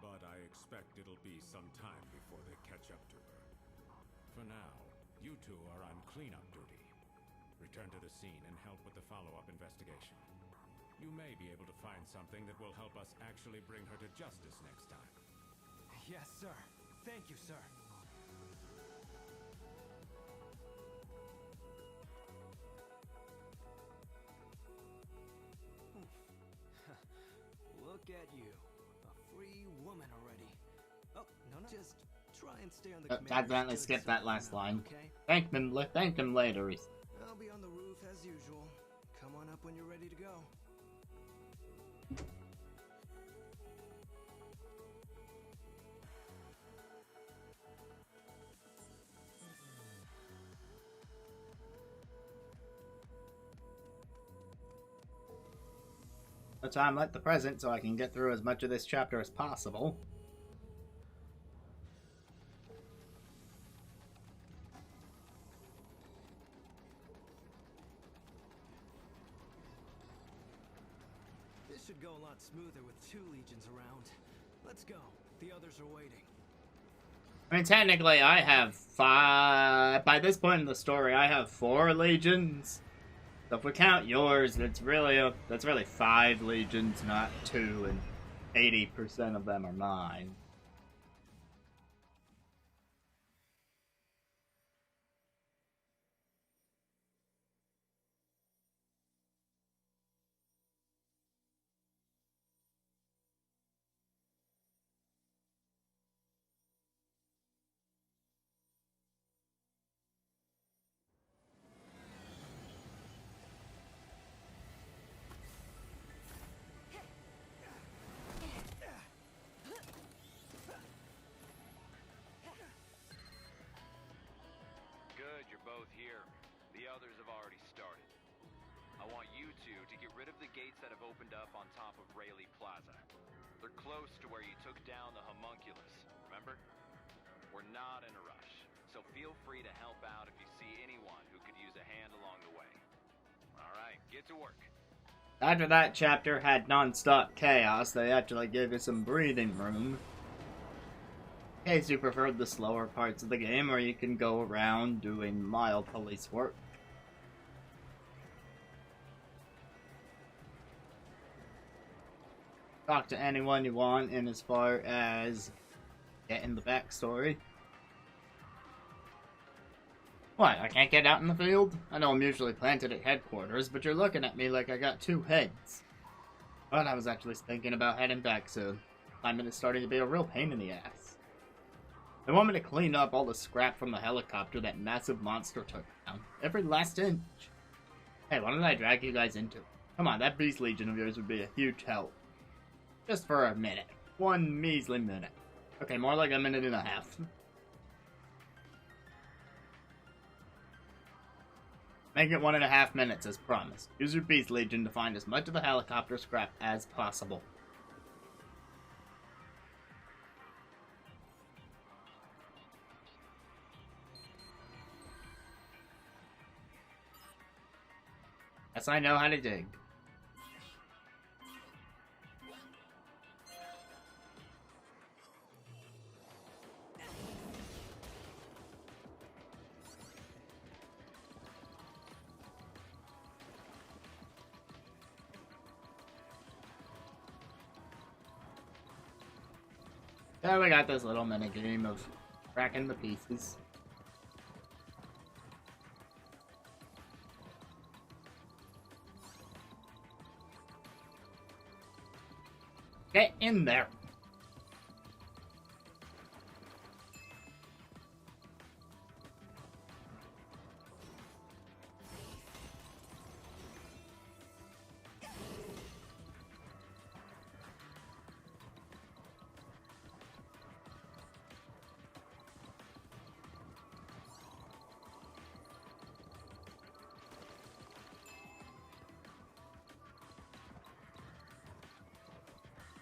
But I expect it'll be some time before they catch up to her. For now, you two are on cleanup duty. Return to the scene and help with the follow-up investigation. You may be able to find something that will help us actually bring her to justice next time. Yes, sir. Thank you, sir. Look at you. A free woman already. Oh, no. Just try and stay on the commander's Accidentally good skipped side that last now, line. okay? Thank him later. I'll be on the roof as usual. Come on up when you're ready to go. A time like the present so I can get through as much of this chapter as possible. This should go a lot smoother with 2 legions around. Let's go. The others are waiting. I mean, technically, I have 5. By this point in the story, I have 4 legions. So if we count yours, that's really 5 legions, not 2, and 80% of them are mine. Good, you're both here. The others have already started. I want you two to get rid of the gates that have opened up on top of Rayleigh Plaza. They're close to where you took down the homunculus, remember? We're not in a rush, so feel free to help out if you see anyone who could use a hand along the way. All right, get to work. After that chapter had non-stop chaos, they actually gave you some breathing room. In case you preferred the slower parts of the game, where you can go around doing mild police work. Talk to anyone you want in as far as getting the backstory. What, I can't get out in the field? I know I'm usually planted at headquarters, but you're looking at me like I got two heads. But I was actually thinking about heading back soon. Climate is starting to be a real pain in the ass. They want me to clean up all the scrap from the helicopter that massive monster took down. Every last inch. Hey, why don't I drag you guys into it? Come on, that beast legion of yours would be a huge help. Just for a minute. One measly minute. Okay, more like a minute and a half. Make it 1.5 minutes as promised. Use your Beast Legion to find as much of the helicopter scrap as possible. Yes, I know how to dig. There we got this little mini game of cracking the pieces. Get in there.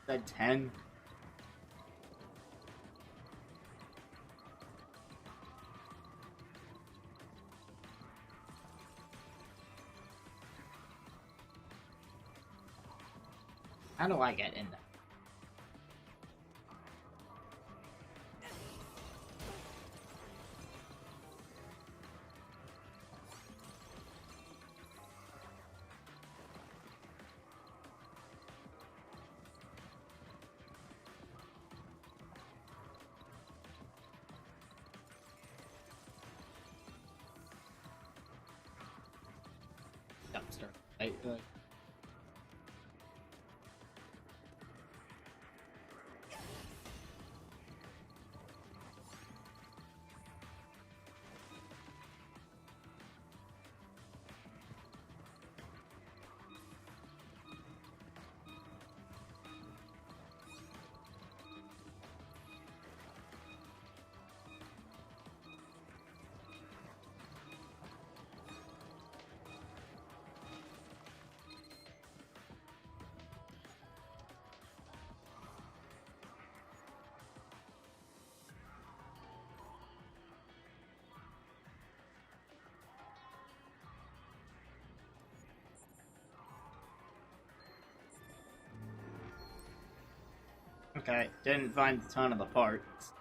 Said 10. How do I get in there? Dumpster. Okay, didn't find a ton of the parts.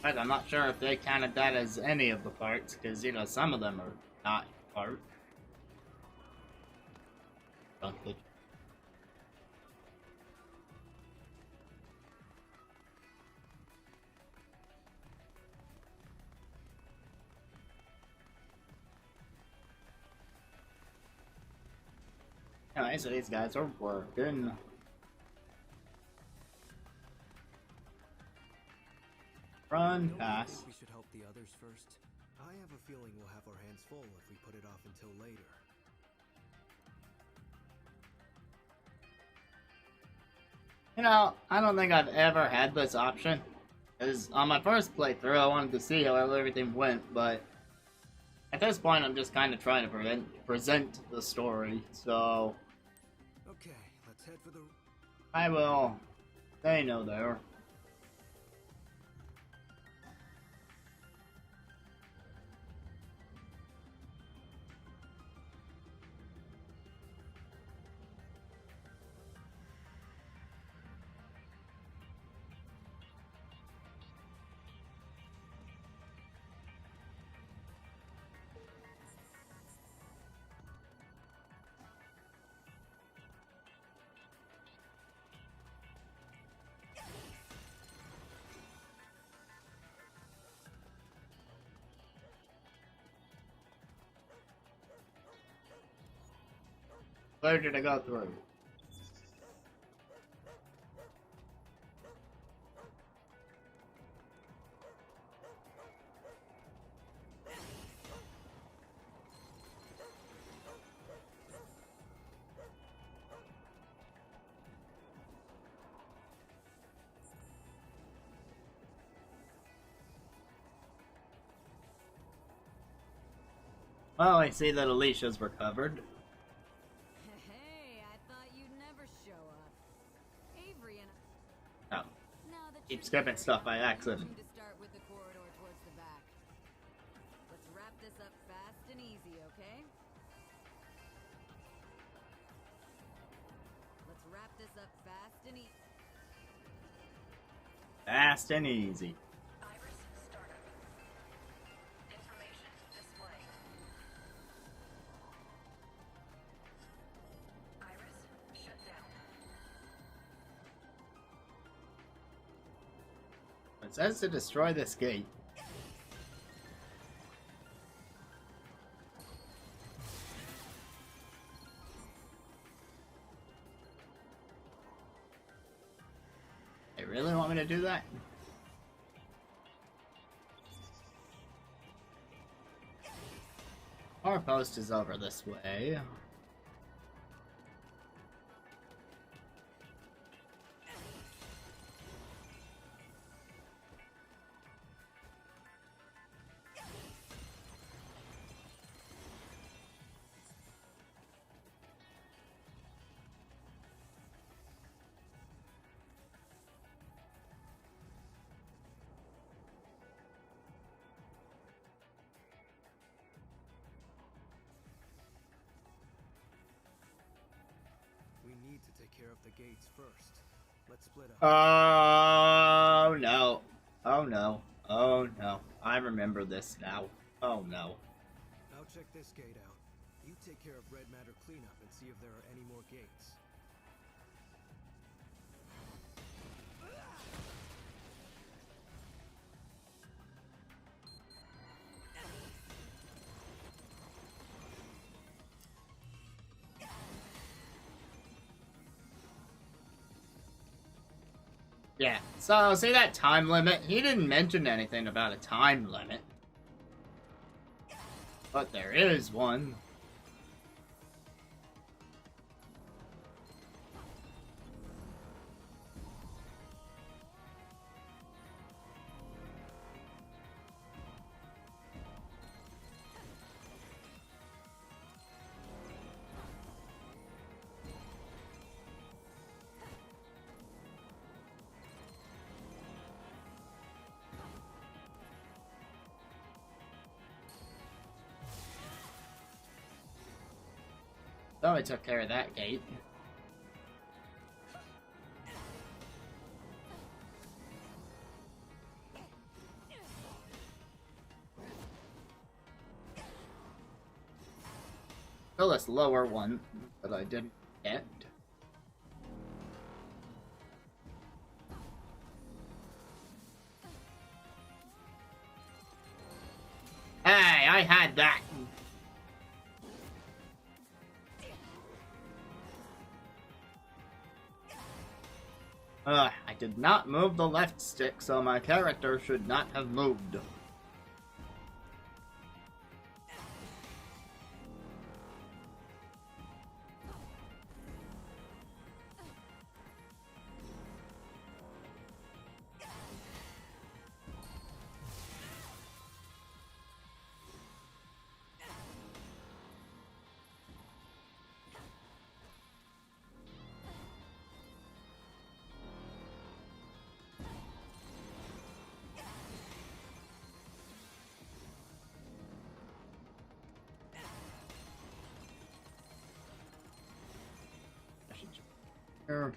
But I'm not sure if they counted that as any of the parts, because, you know, some of them are not part. Dunklage. Anyway, so these guys are working. Run Don't you fast. think we should help the others first? I have a feeling we'll have our hands full if we put it off until later. You know, I don't think I've ever had this option. Because on my first playthrough, I wanted to see how everything went, but at this point, I'm just kind of trying to present the story, so Okay, let's head for the... I will say no there. Where did I go through? Well, I see that Alicia's recovered. Hey, I thought you'd never show up. Avery and Oh, now the keep trick skipping here stuff by is accident. to start with the corridor towards the back. Let's wrap this up fast and easy, okay? Let's wrap this up fast and easy. Fast and easy. Iris startup. Information display. Iris shut down. It says to destroy this gate. They really want me to do that? Our post is over this way. We need to take care of the gates first. Let's split up. Oh no. Oh no. Oh no. I remember this now. Oh no. I'll check this gate out. You take care of red matter cleanup and see if there are any more gates. Yeah. So, see that time limit? He didn't mention anything about a time limit. But there is one. So I took care of that gate. Still this lower one that I didn't get. Hey, I had that. I did not move the left stick, so my character should not have moved. Here.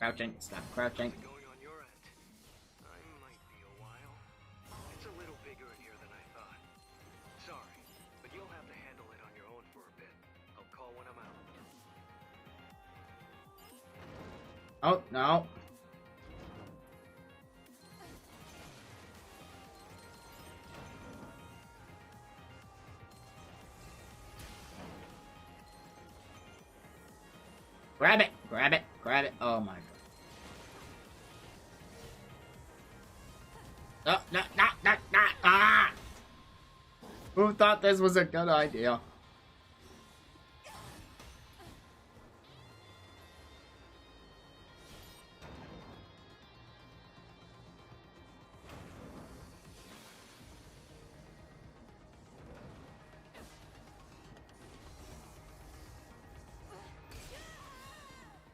Crouching. Stop crouching. How's it going on your end? I might be a while. It's a little bigger in here than I thought. Sorry, but you'll have to handle it on your own for a bit. I'll call when I'm out. Oh, no. Grab it! Grab it! Grab it! Oh my god. No, no, no, no, no! Ah! Who thought this was a good idea?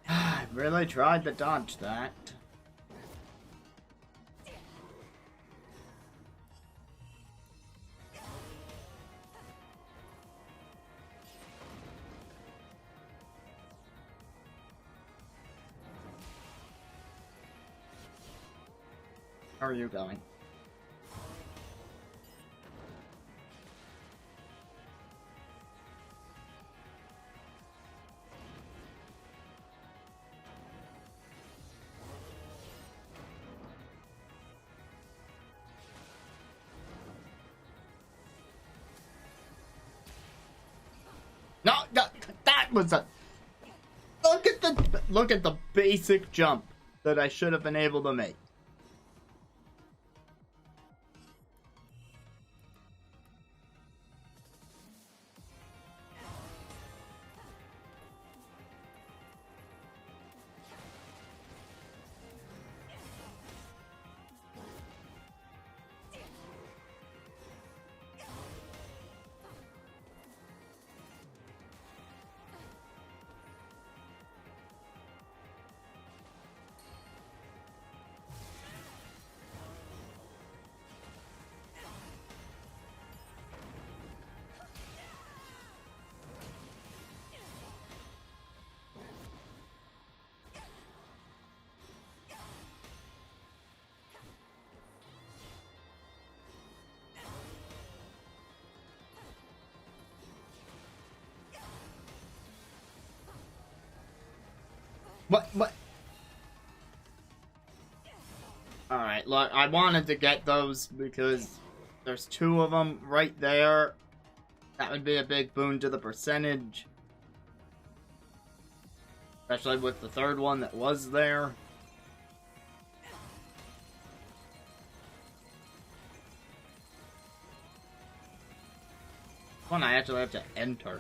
I really tried to dodge that. How are you going? No, no, that was a... Look at the basic jump that I should have been able to make. What? Alright, look, I wanted to get those because there's two of them right there. That would be a big boon to the percentage. Especially with the third one that was there. One I actually have to enter.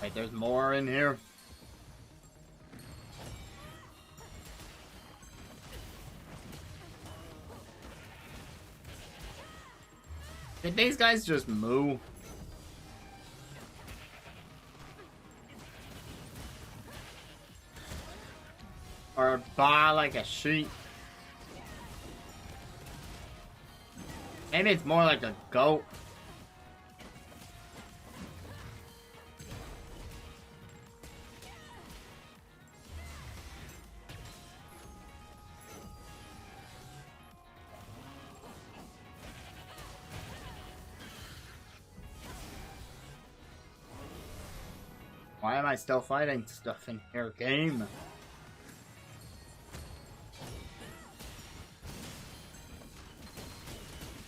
Wait, there's more in here? Did these guys just move? Or baa like a sheep? Maybe it's more like a goat. Why am I still fighting stuff in your game?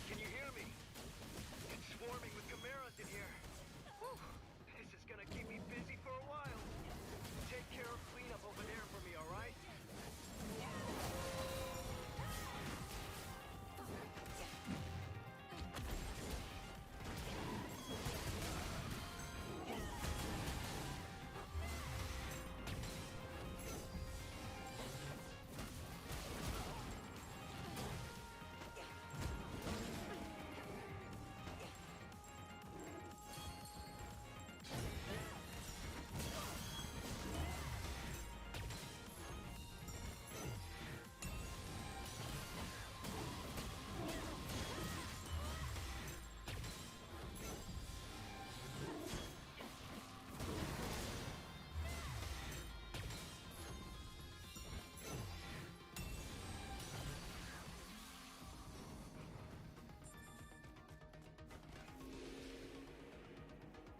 Can you hear me? It's swarming with chimeras in here. Whew. This is gonna keep me busy for a while. Take care of cleanup over there for me, alright?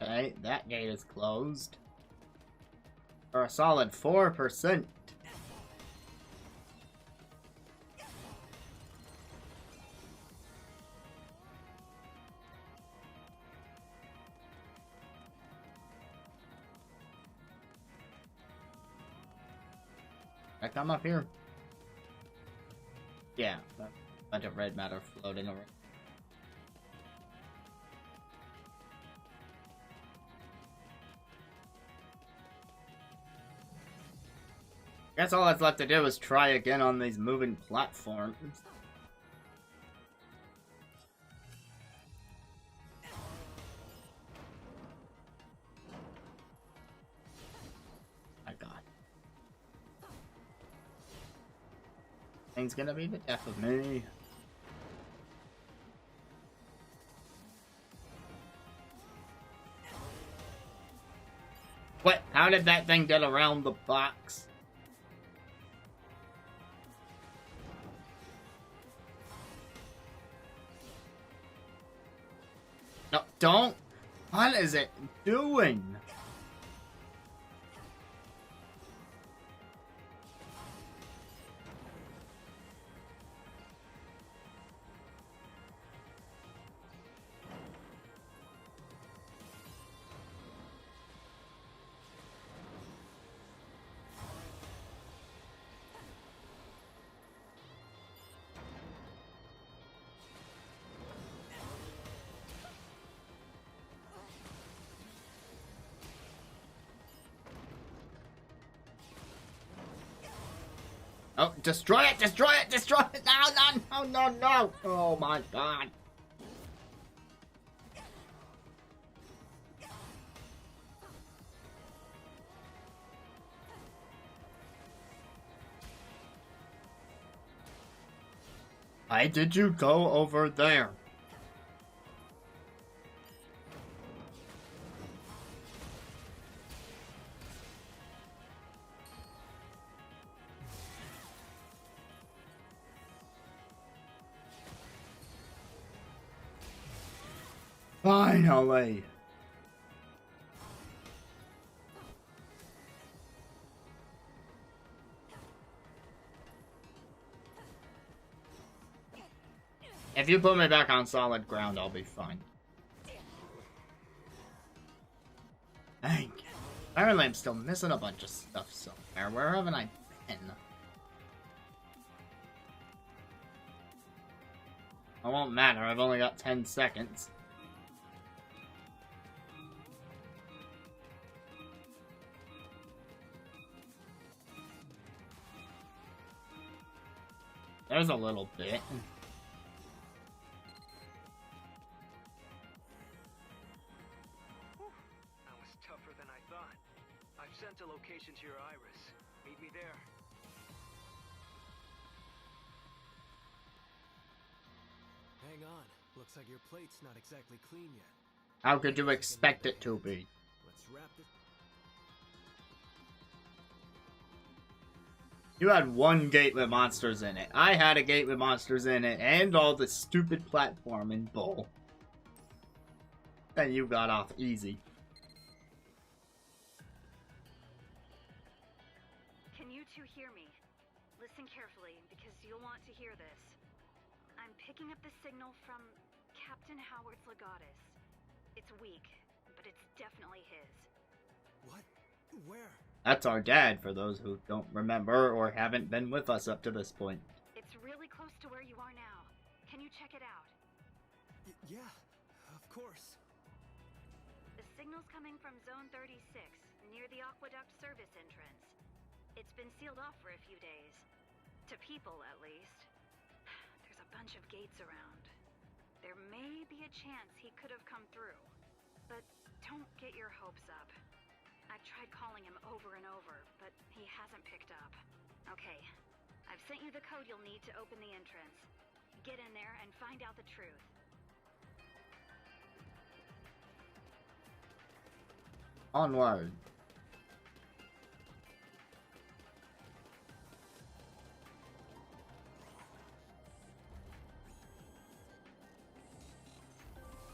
Okay, that gate is closed. For a solid 4%. I come up here? Yeah, a bunch of red matter floating around. Guess all that's left to do is try again on these moving platforms. My god. Thing's gonna be the death of me. What? How did that thing get around the box? No, don't! What is it doing? Oh, destroy it! Destroy it! Destroy it! No! Oh my god. Why did you go over there? Finally! If you put me back on solid ground, I'll be fine. Thank you. Apparently I'm still missing a bunch of stuff somewhere. Where haven't I been? It won't matter, I've only got 10 seconds. There's a little bit. That was tougher than I thought. I've sent a location to your iris. Meet me there. Hang on. Looks like your plate's not exactly clean yet. How could you expect it to be? Let's wrap this. You had one gate with monsters in it. I had a gate with monsters in it, and all the stupid platforming bull. And you got off easy. because you'll want to hear this. I'm picking up the signal from Captain Howard's Legatus. It's weak, but it's definitely his. What? Where? That's our dad, for those who don't remember or haven't been with us up to this point. It's really close to where you are now. Can you check it out? Yeah, of course. The signal's coming from Zone 36, near the Aqueduct service entrance. It's been sealed off for a few days. To people, at least. There's a bunch of gates around. There may be a chance he could have come through. But don't get your hopes up. I've tried calling him over and over, but he hasn't picked up. Okay, I've sent you the code you'll need to open the entrance. Get in there and find out the truth. Onward.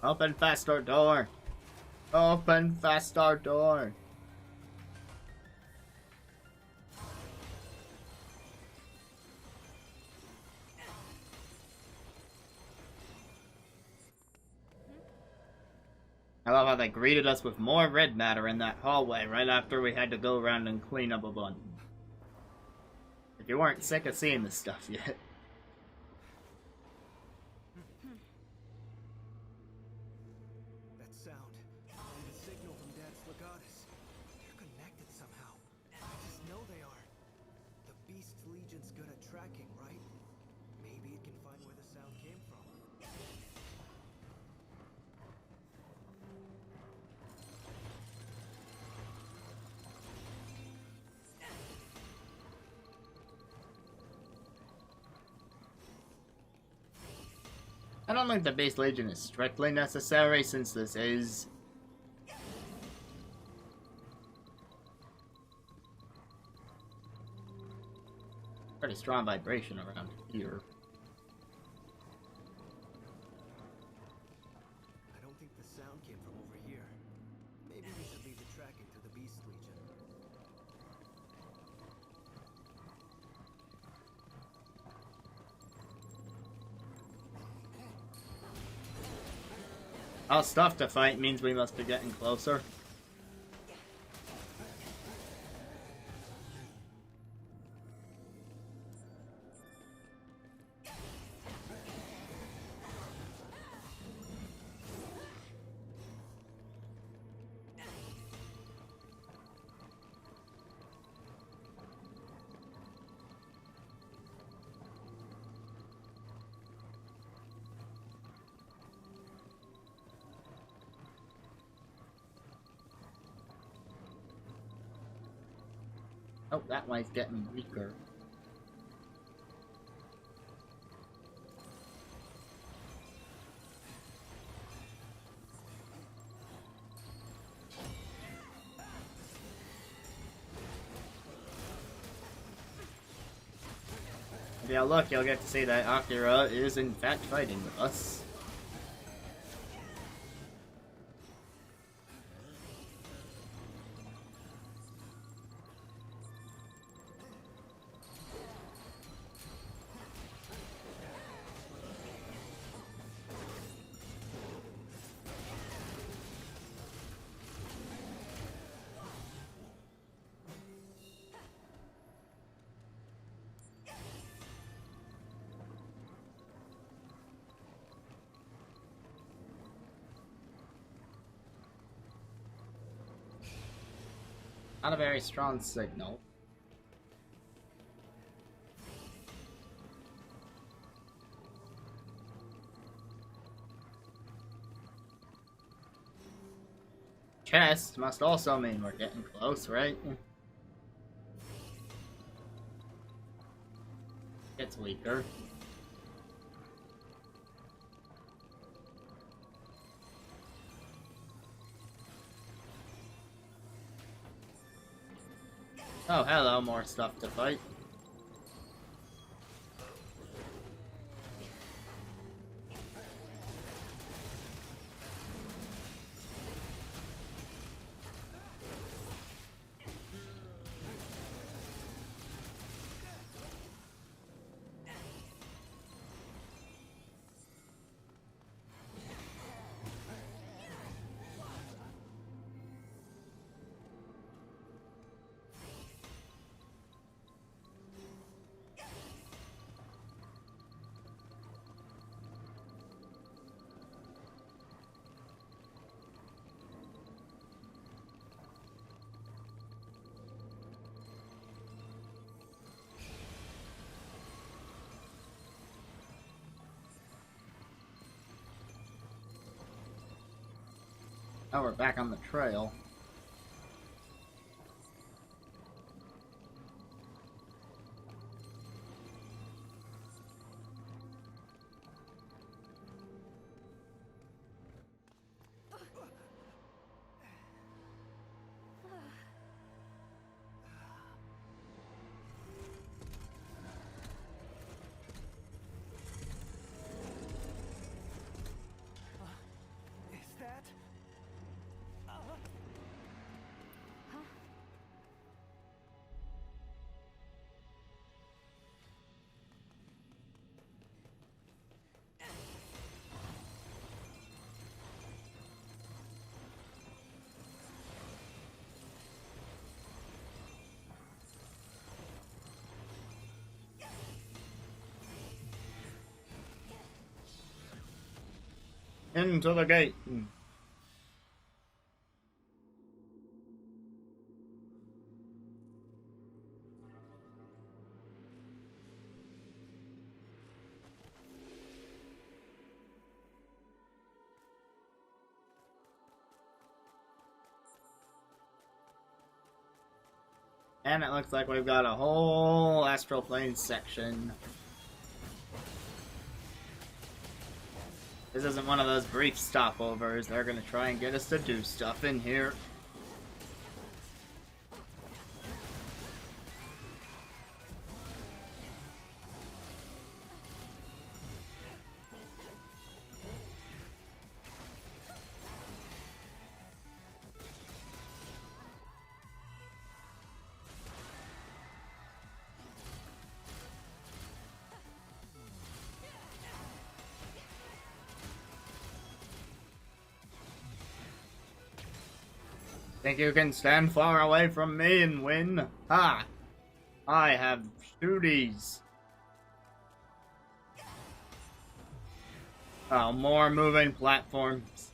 Open faster door. Open faster door. I love how they greeted us with more red matter in that hallway right after we had to go around and clean up a bunch. If you weren't sick of seeing this stuff yet. That sound and the signal from Dad's Legatus. They're connected somehow. I just know they are. The Beast Legion's good at tracking, right? Maybe it can find where the sound came from. I don't think the Beast Legion is strictly necessary since this is pretty strong vibration around here. I don't think the sound came from over here. Maybe we should leave the tracking to the Beast Legion. All stuff to fight means we must be getting closer. Oh, that one's getting weaker. If you look, you'll get to see that Akira is in fact fighting with us. Not a very strong signal. Chest must also mean we're getting close, right? Gets weaker. Oh, hello, more stuff to fight. Now we're back on the trail. Is that? Into the gate. And it looks like we've got a whole astral plane section. This isn't one of those brief stopovers. They're gonna try and get us to do stuff in here. Think you can stand far away from me and win? Ha! I have shooties. Oh, more moving platforms.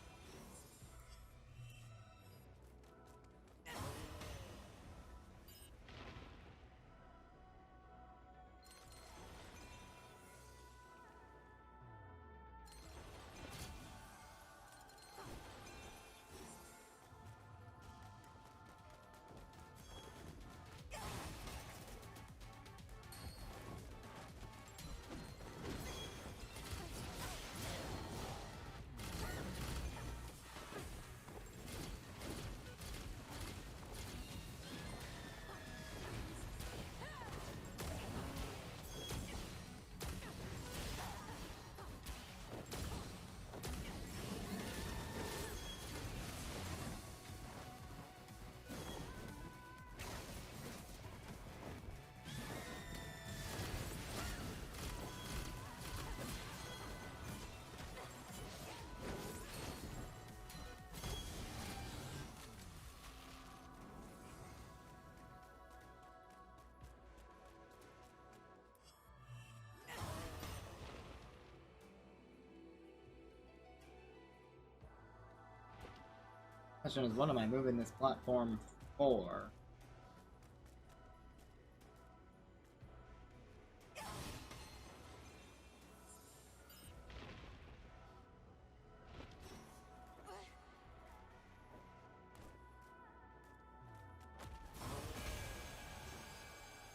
Question is, what am I moving this platform for?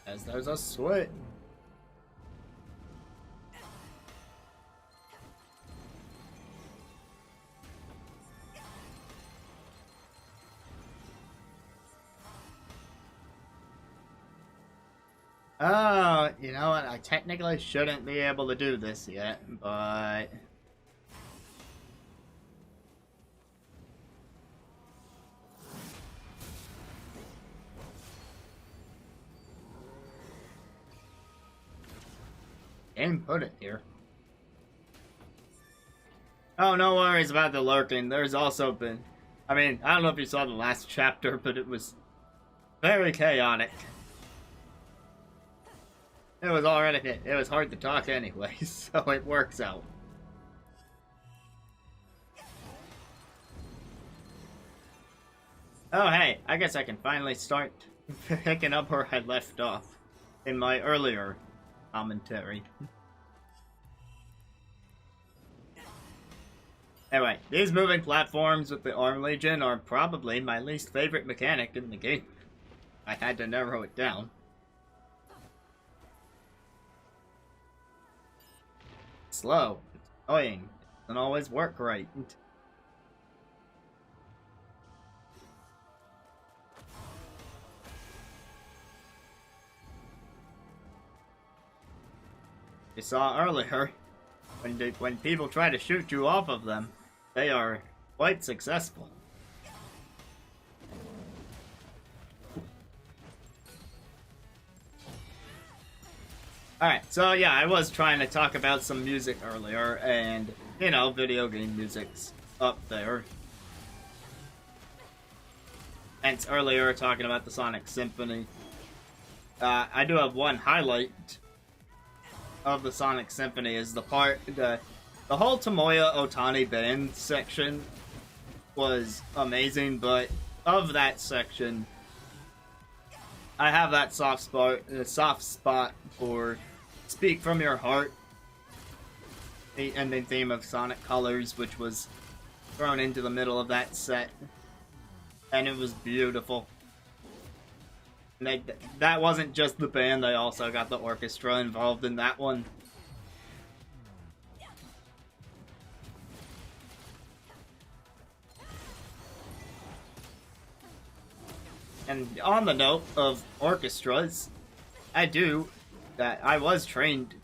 As there's a switch. Oh, you know what? I technically shouldn't be able to do this yet, but... Game put it here. Oh, no worries about the lurking. There's also been... I mean, I don't know if you saw the last chapter, but it was very chaotic. It was hard to talk anyway, so it works out. Oh hey, I guess I can finally start picking up where I left off in my earlier commentary. Anyway, these moving platforms with the Arm Legion are probably my least favorite mechanic in the game. I had to narrow it down. Slow. It's annoying. It doesn't always work right. You saw earlier, when people try to shoot you off of them, they are quite successful. Alright, so yeah, I was trying to talk about some music earlier, and, you know, video game music's up there. Hence, earlier, talking about the Sonic Symphony. I do have one highlight of the Sonic Symphony is the whole Tomoya Otani band section was amazing, but of that section, I have that soft spot for Speak From Your Heart, the ending theme of Sonic Colors, which was thrown into the middle of that set, and it was beautiful. And that wasn't just the band, they also got the orchestra involved in that one. And on the note of orchestras, I was trained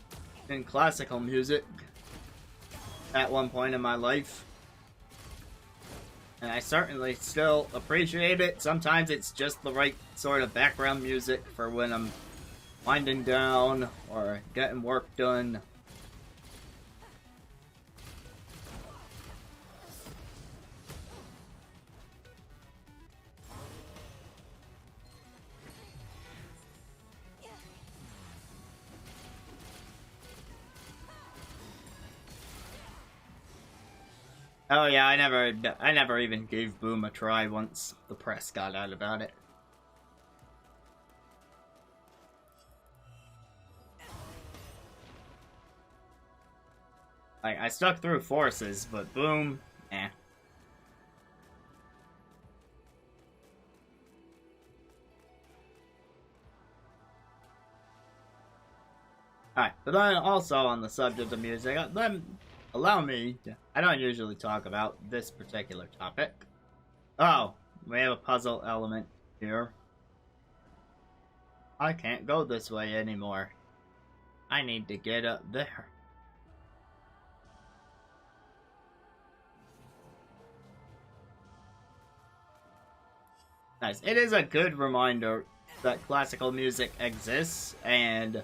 in classical music at one point in my life. And I certainly still appreciate it. Sometimes it's just the right sort of background music for when I'm winding down or getting work done. Oh yeah, I never even gave Boom a try once the press got out about it. Like, I stuck through Forces, but Boom, eh. Alright, but then also on the subject of music, allow me to, I don't usually talk about this particular topic. Oh, we have a puzzle element here. I can't go this way anymore. I need to get up there. Nice. It is a good reminder that classical music exists, and,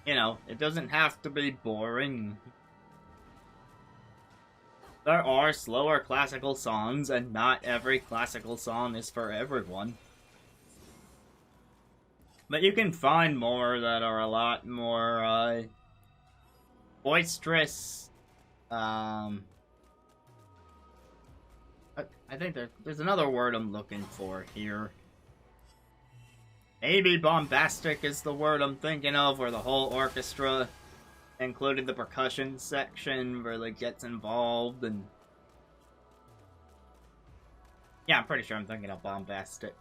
you know, it doesn't have to be boring. There are slower classical songs, and not every classical song is for everyone. But you can find more that are a lot more, boisterous. I think there's another word I'm looking for here. Maybe bombastic is the word I'm thinking of, where the whole orchestra, including the percussion section, really gets involved, and yeah, I'm pretty sure I'm thinking of bombastic.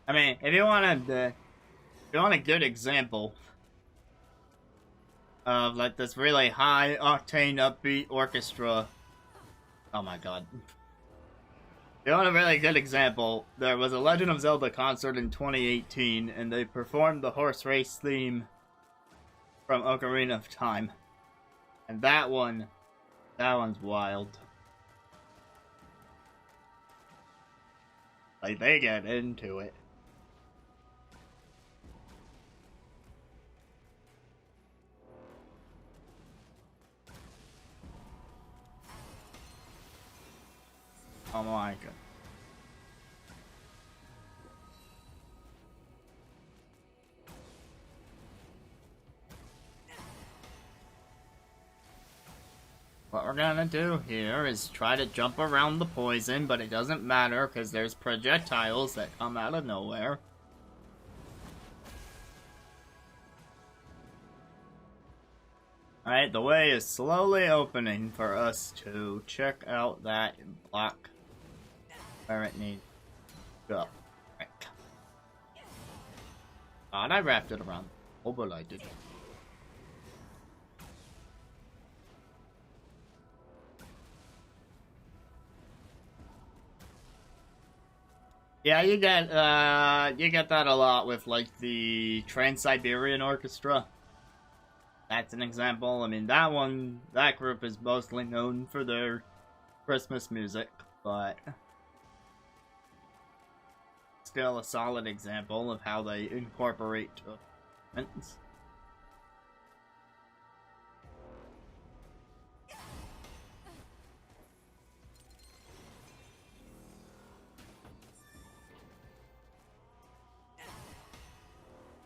I mean, if you want a good example of like this really high octane upbeat orchestra, oh my god. If you want a really good example, there was a Legend of Zelda concert in 2018, and they performed the horse race theme from Ocarina of Time. And that one's wild. Like, they get into it. Oh my god. What we're gonna do here is try to jump around the poison, but it doesn't matter because there's projectiles that come out of nowhere. Alright, the way is slowly opening for us to check out that block where it needs to go. Right. Thought I wrapped it around. Oh, but I didn't. Yeah, you get that a lot with like the Trans-Siberian Orchestra. That's an example. I mean, that group is mostly known for their Christmas music, but still a solid example of how they incorporate events.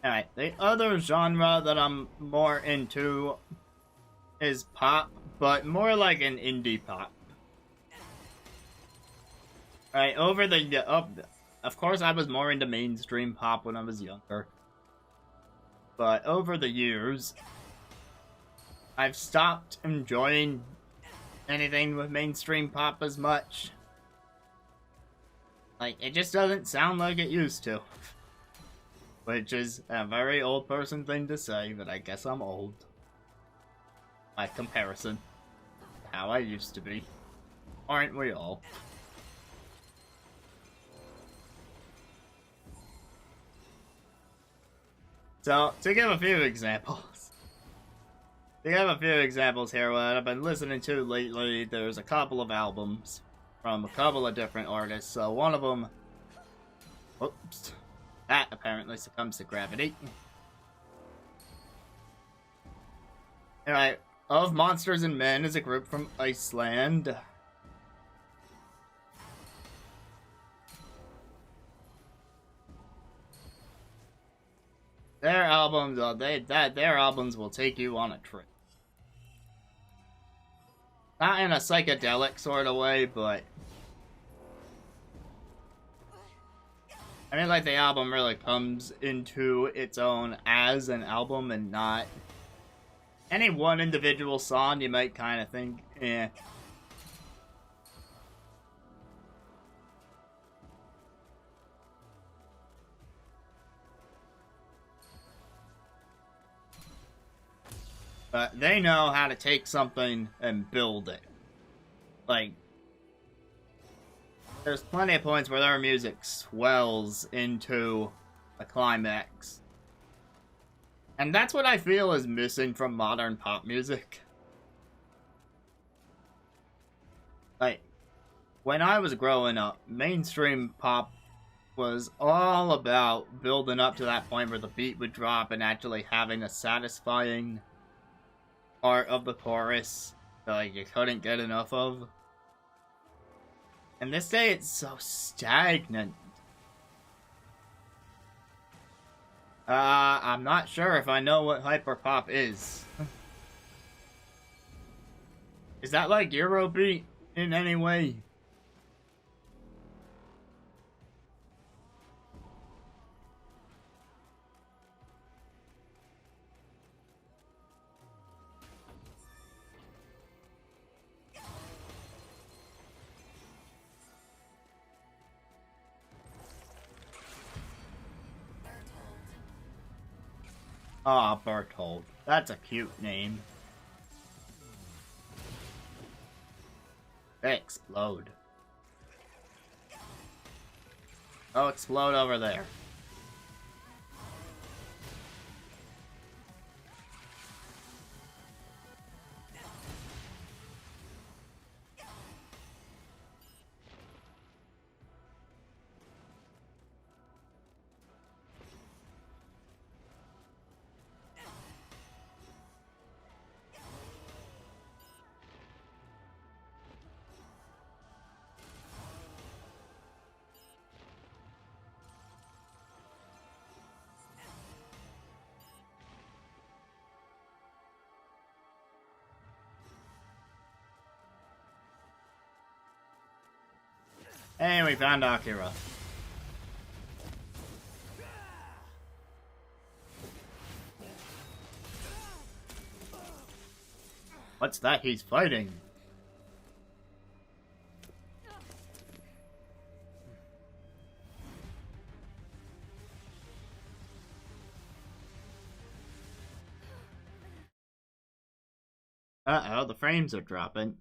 Alright, the other genre that I'm more into is pop, but more like an indie pop. Alright, over the... of course, I was more into mainstream pop when I was younger. But over the years, I've stopped enjoying anything with mainstream pop as much. Like, it just doesn't sound like it used to. Which is a very old person thing to say, but I guess I'm old. By comparison. How I used to be. Aren't we all? So, to give a few examples. here, what I've been listening to lately, there's a couple of albums from a couple of different artists. So one of them... Oops. That apparently succumbs to gravity. Alright, Of Monsters and Men is a group from Iceland. Their albums, their albums will take you on a trip. Not in a psychedelic sort of way, but I mean, like, the album really comes into its own as an album and not any one individual song. You might kind of think, eh. But they know how to take something and build it. Like, there's plenty of points where their music swells into a climax. And that's what I feel is missing from modern pop music. Like, when I was growing up, mainstream pop was all about building up to that point where the beat would drop and actually having a satisfying part of the chorus that, like, you couldn't get enough of. And this day, it's so stagnant. I'm not sure if I know what hyperpop is. Is that like Eurobeat in any way? Ah, Berthold. That's a cute name. Explode. Oh, explode over there. Hey, we found Akira. What's that he's fighting? Uh-oh, the frames are dropping.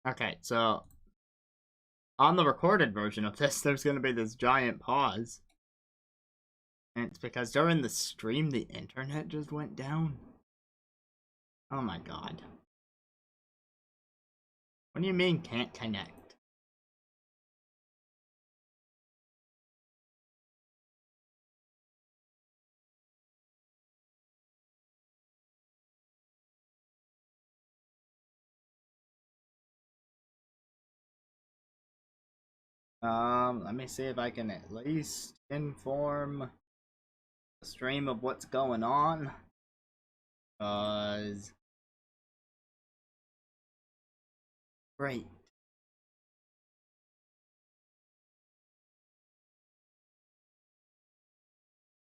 Okay, so on the recorded version of this, there's going to be this giant pause. And it's because during the stream, the internet just went down. Oh my god. What do you mean can't connect? Let me see if I can at least inform the stream of what's going on. Cause... Great.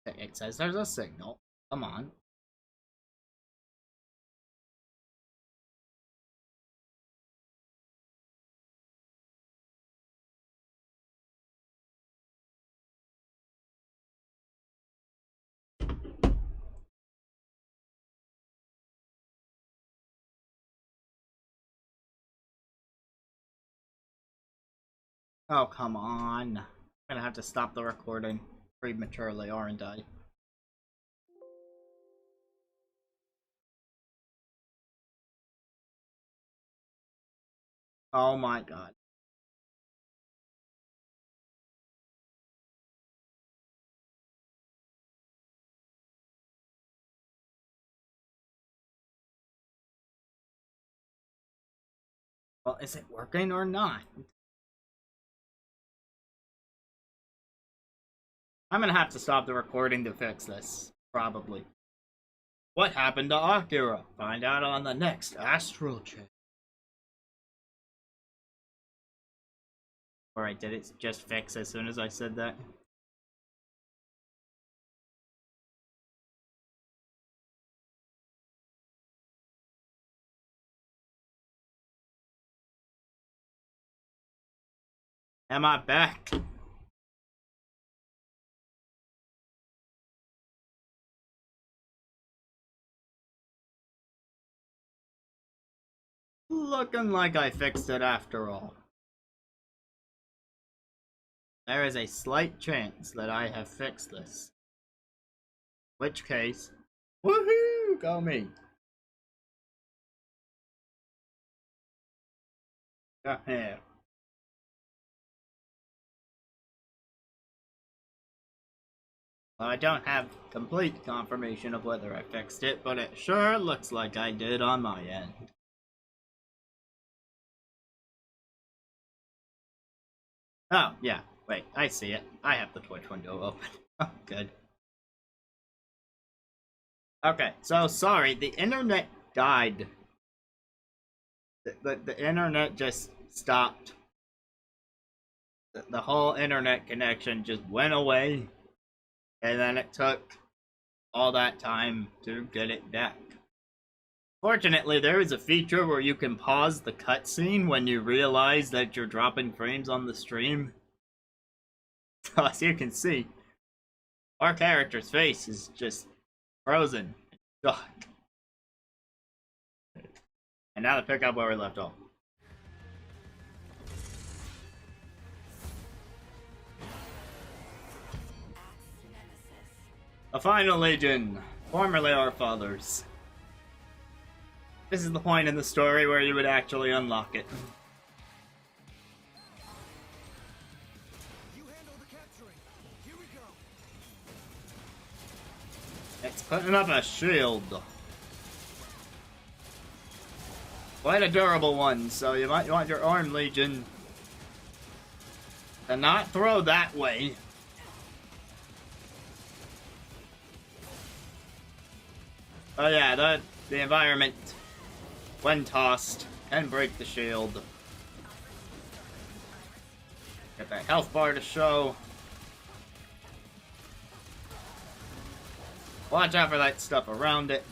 It says there's a signal. Come on. Oh, come on. I'm gonna have to stop the recording prematurely, aren't I? Oh my god. Well, is it working or not? I'm gonna have to stop the recording to fix this. Probably. What happened to Akira? Find out on the next Astral check. Alright, did it just fix as soon as I said that? Am I back? Looking like I fixed it after all. There is a slight chance that I have fixed this. Which case, woohoo! Go me! Go here. Well, I don't have complete confirmation of whether I fixed it, but it sure looks like I did on my end. Oh, yeah. Wait, I see it. I have the Twitch window open. Oh, good. Okay, so sorry, the internet died. The internet just stopped. The whole internet connection just went away. And then it took all that time to get it back. Fortunately, there is a feature where you can pause the cutscene when you realize that you're dropping frames on the stream. So as you can see, our character's face is just frozen. Ugh. And now to pick up where we left off. A final legion, formerly our fathers. This is the point in the story where you would actually unlock it. You handle the capturing. Here we go. It's putting up a shield. Quite a durable one, so you might want your arm legion to not throw that way. Oh yeah, the environment, when tossed, can break the shield. Get that health bar to show. Watch out for that stuff around it.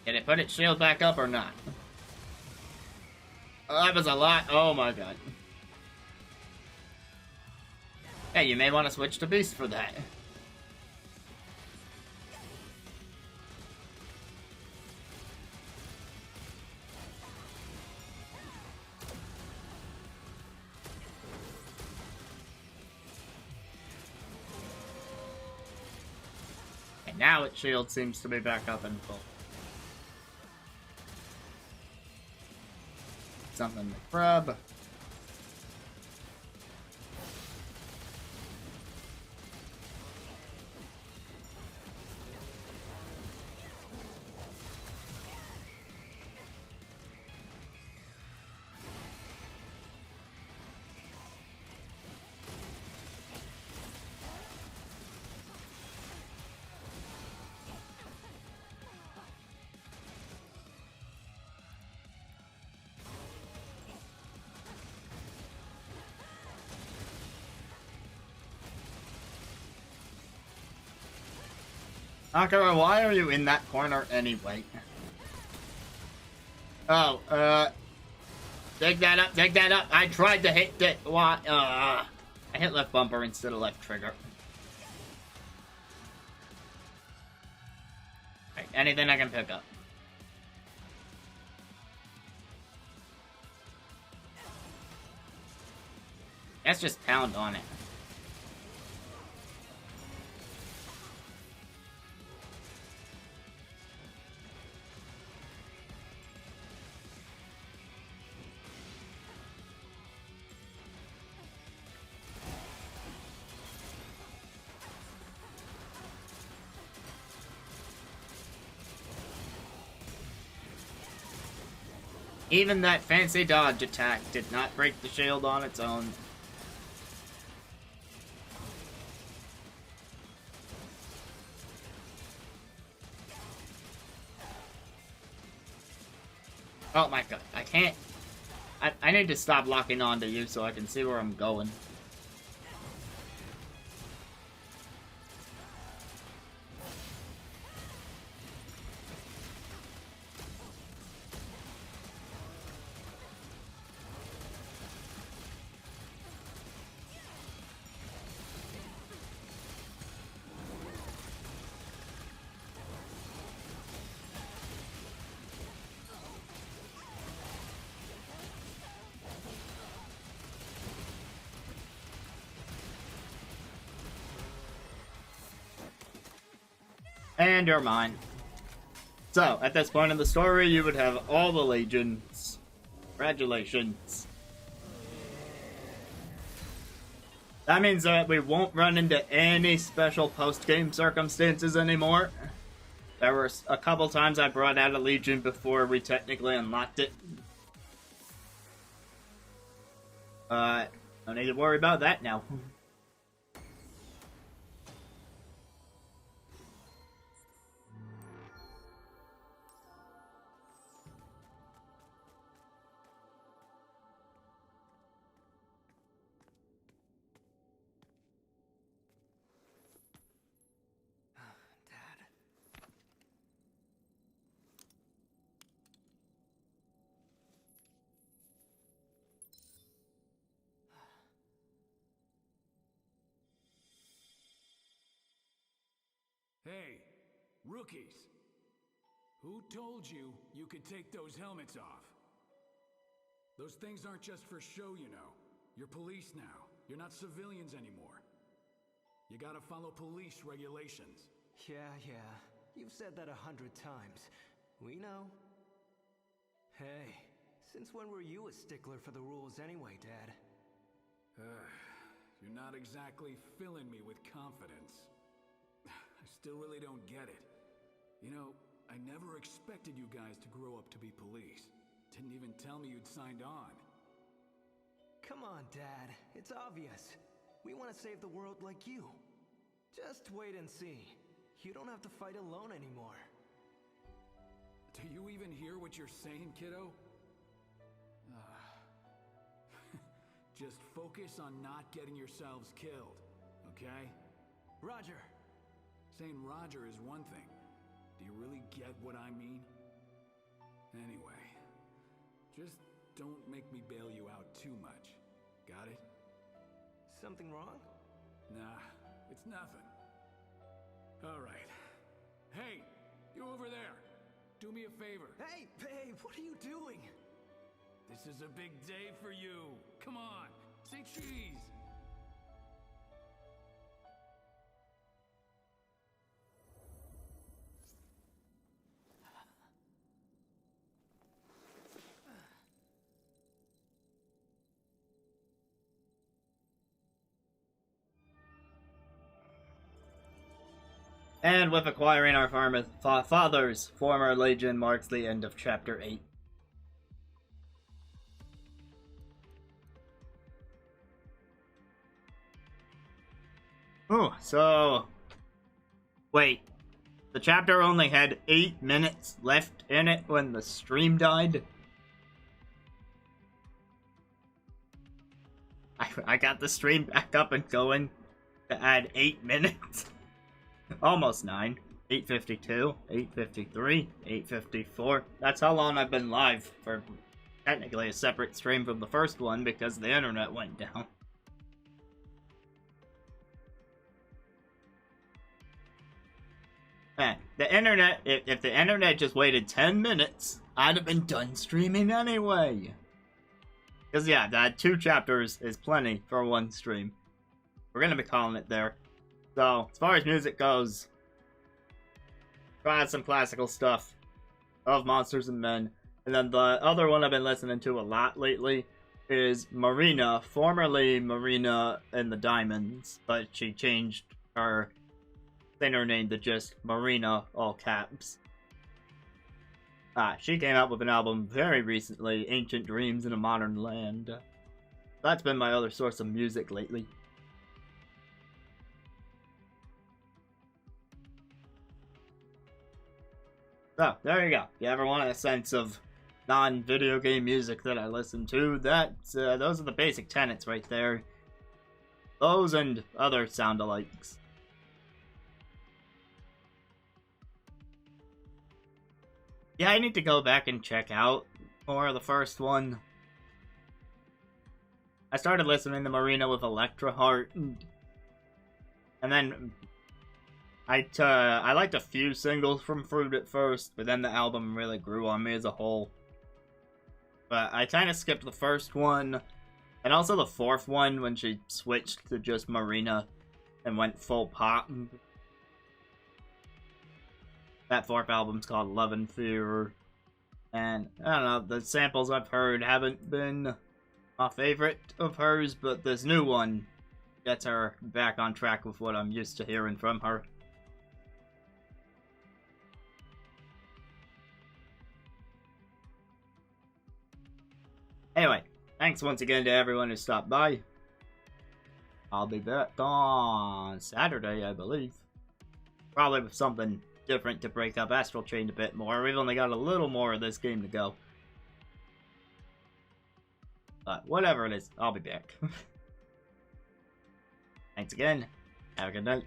Did it put its shield back up or not? Oh, that was a lot. Oh my god. Hey, you may want to switch to Beast for that. And now its shield seems to be back up in full. Something to grab. Akira, why are you in that corner anyway? Oh, dig that up, dig that up. I tried to hit it. Why? I hit left bumper instead of left trigger. Right, anything I can pick up. Let's just pound on it. Even that fancy dodge attack did not break the shield on its own. Oh my god, I can't. I need to stop locking onto you so I can see where I'm going. And you're mine. So, at this point in the story, you would have all the legions. Congratulations. That means that we won't run into any special post-game circumstances anymore. There were a couple times I brought out a legion before we technically unlocked it. Don't need to worry about that now. Hey, rookies! Who told you you could take those helmets off? Those things aren't just for show, you know. You're police now. You're not civilians anymore. You gotta follow police regulations. Yeah. You've said that 100 times. We know. Hey, since when were you a stickler for the rules anyway, Dad? You're not exactly filling me with confidence. I still really don't get it. You know, I never expected you guys to grow up to be police. Didn't even tell me you'd signed on. Come on, Dad. It's obvious. We want to save the world like you. Just wait and see. You don't have to fight alone anymore. Do you even hear what you're saying, kiddo? Just focus on not getting yourselves killed, okay? Roger. Saying Roger is one thing. Do you really get what I mean? Anyway, just don't make me bail you out too much. Got it? Something wrong? Nah, it's nothing. All right. Hey, you over there. Do me a favor. Hey, babe, what are you doing? This is a big day for you. Come on, say cheese. And with acquiring our father's former legion marks the end of Chapter 8. Oh, so... Wait. The chapter only had 8 minutes left in it when the stream died? I got the stream back up and going to add 8 minutes. Almost 9. 8:52, 8:53, 8:54. That's how long I've been live for technically a separate stream from the first one because the internet went down. The internet, if the internet just waited 10 minutes, I'd have been done streaming anyway. Because yeah, that 2 chapters is plenty for one stream. We're gonna be calling it there. So, as far as music goes, tried some classical stuff of Monsters and Men. And then the other one I've been listening to a lot lately is Marina, formerly Marina in the Diamonds, but she changed her singer name to just Marina, all caps. She came out with an album very recently, Ancient Dreams in a Modern Land. That's been my other source of music lately. So, there you go. If you ever want a sense of non-video game music that I listen to, those are the basic tenets right there. Those and other sound-alikes. Yeah, I need to go back and check out more of the first one. I started listening to Marina with Electra Heart, and then I liked a few singles from Fruit at first, but then the album really grew on me as a whole. But I kind of skipped the first one, and also the fourth one when she switched to just Marina and went full pop. That fourth album's called Love and Fear, and I don't know, the samples I've heard haven't been my favorite of hers, but this new one gets her back on track with what I'm used to hearing from her. Anyway, thanks once again to everyone who stopped by. I'll be back on Saturday, I believe. Probably with something different to break up Astral Chain a bit more. We've only got a little more of this game to go. But whatever it is, I'll be back. Thanks again. Have a good night.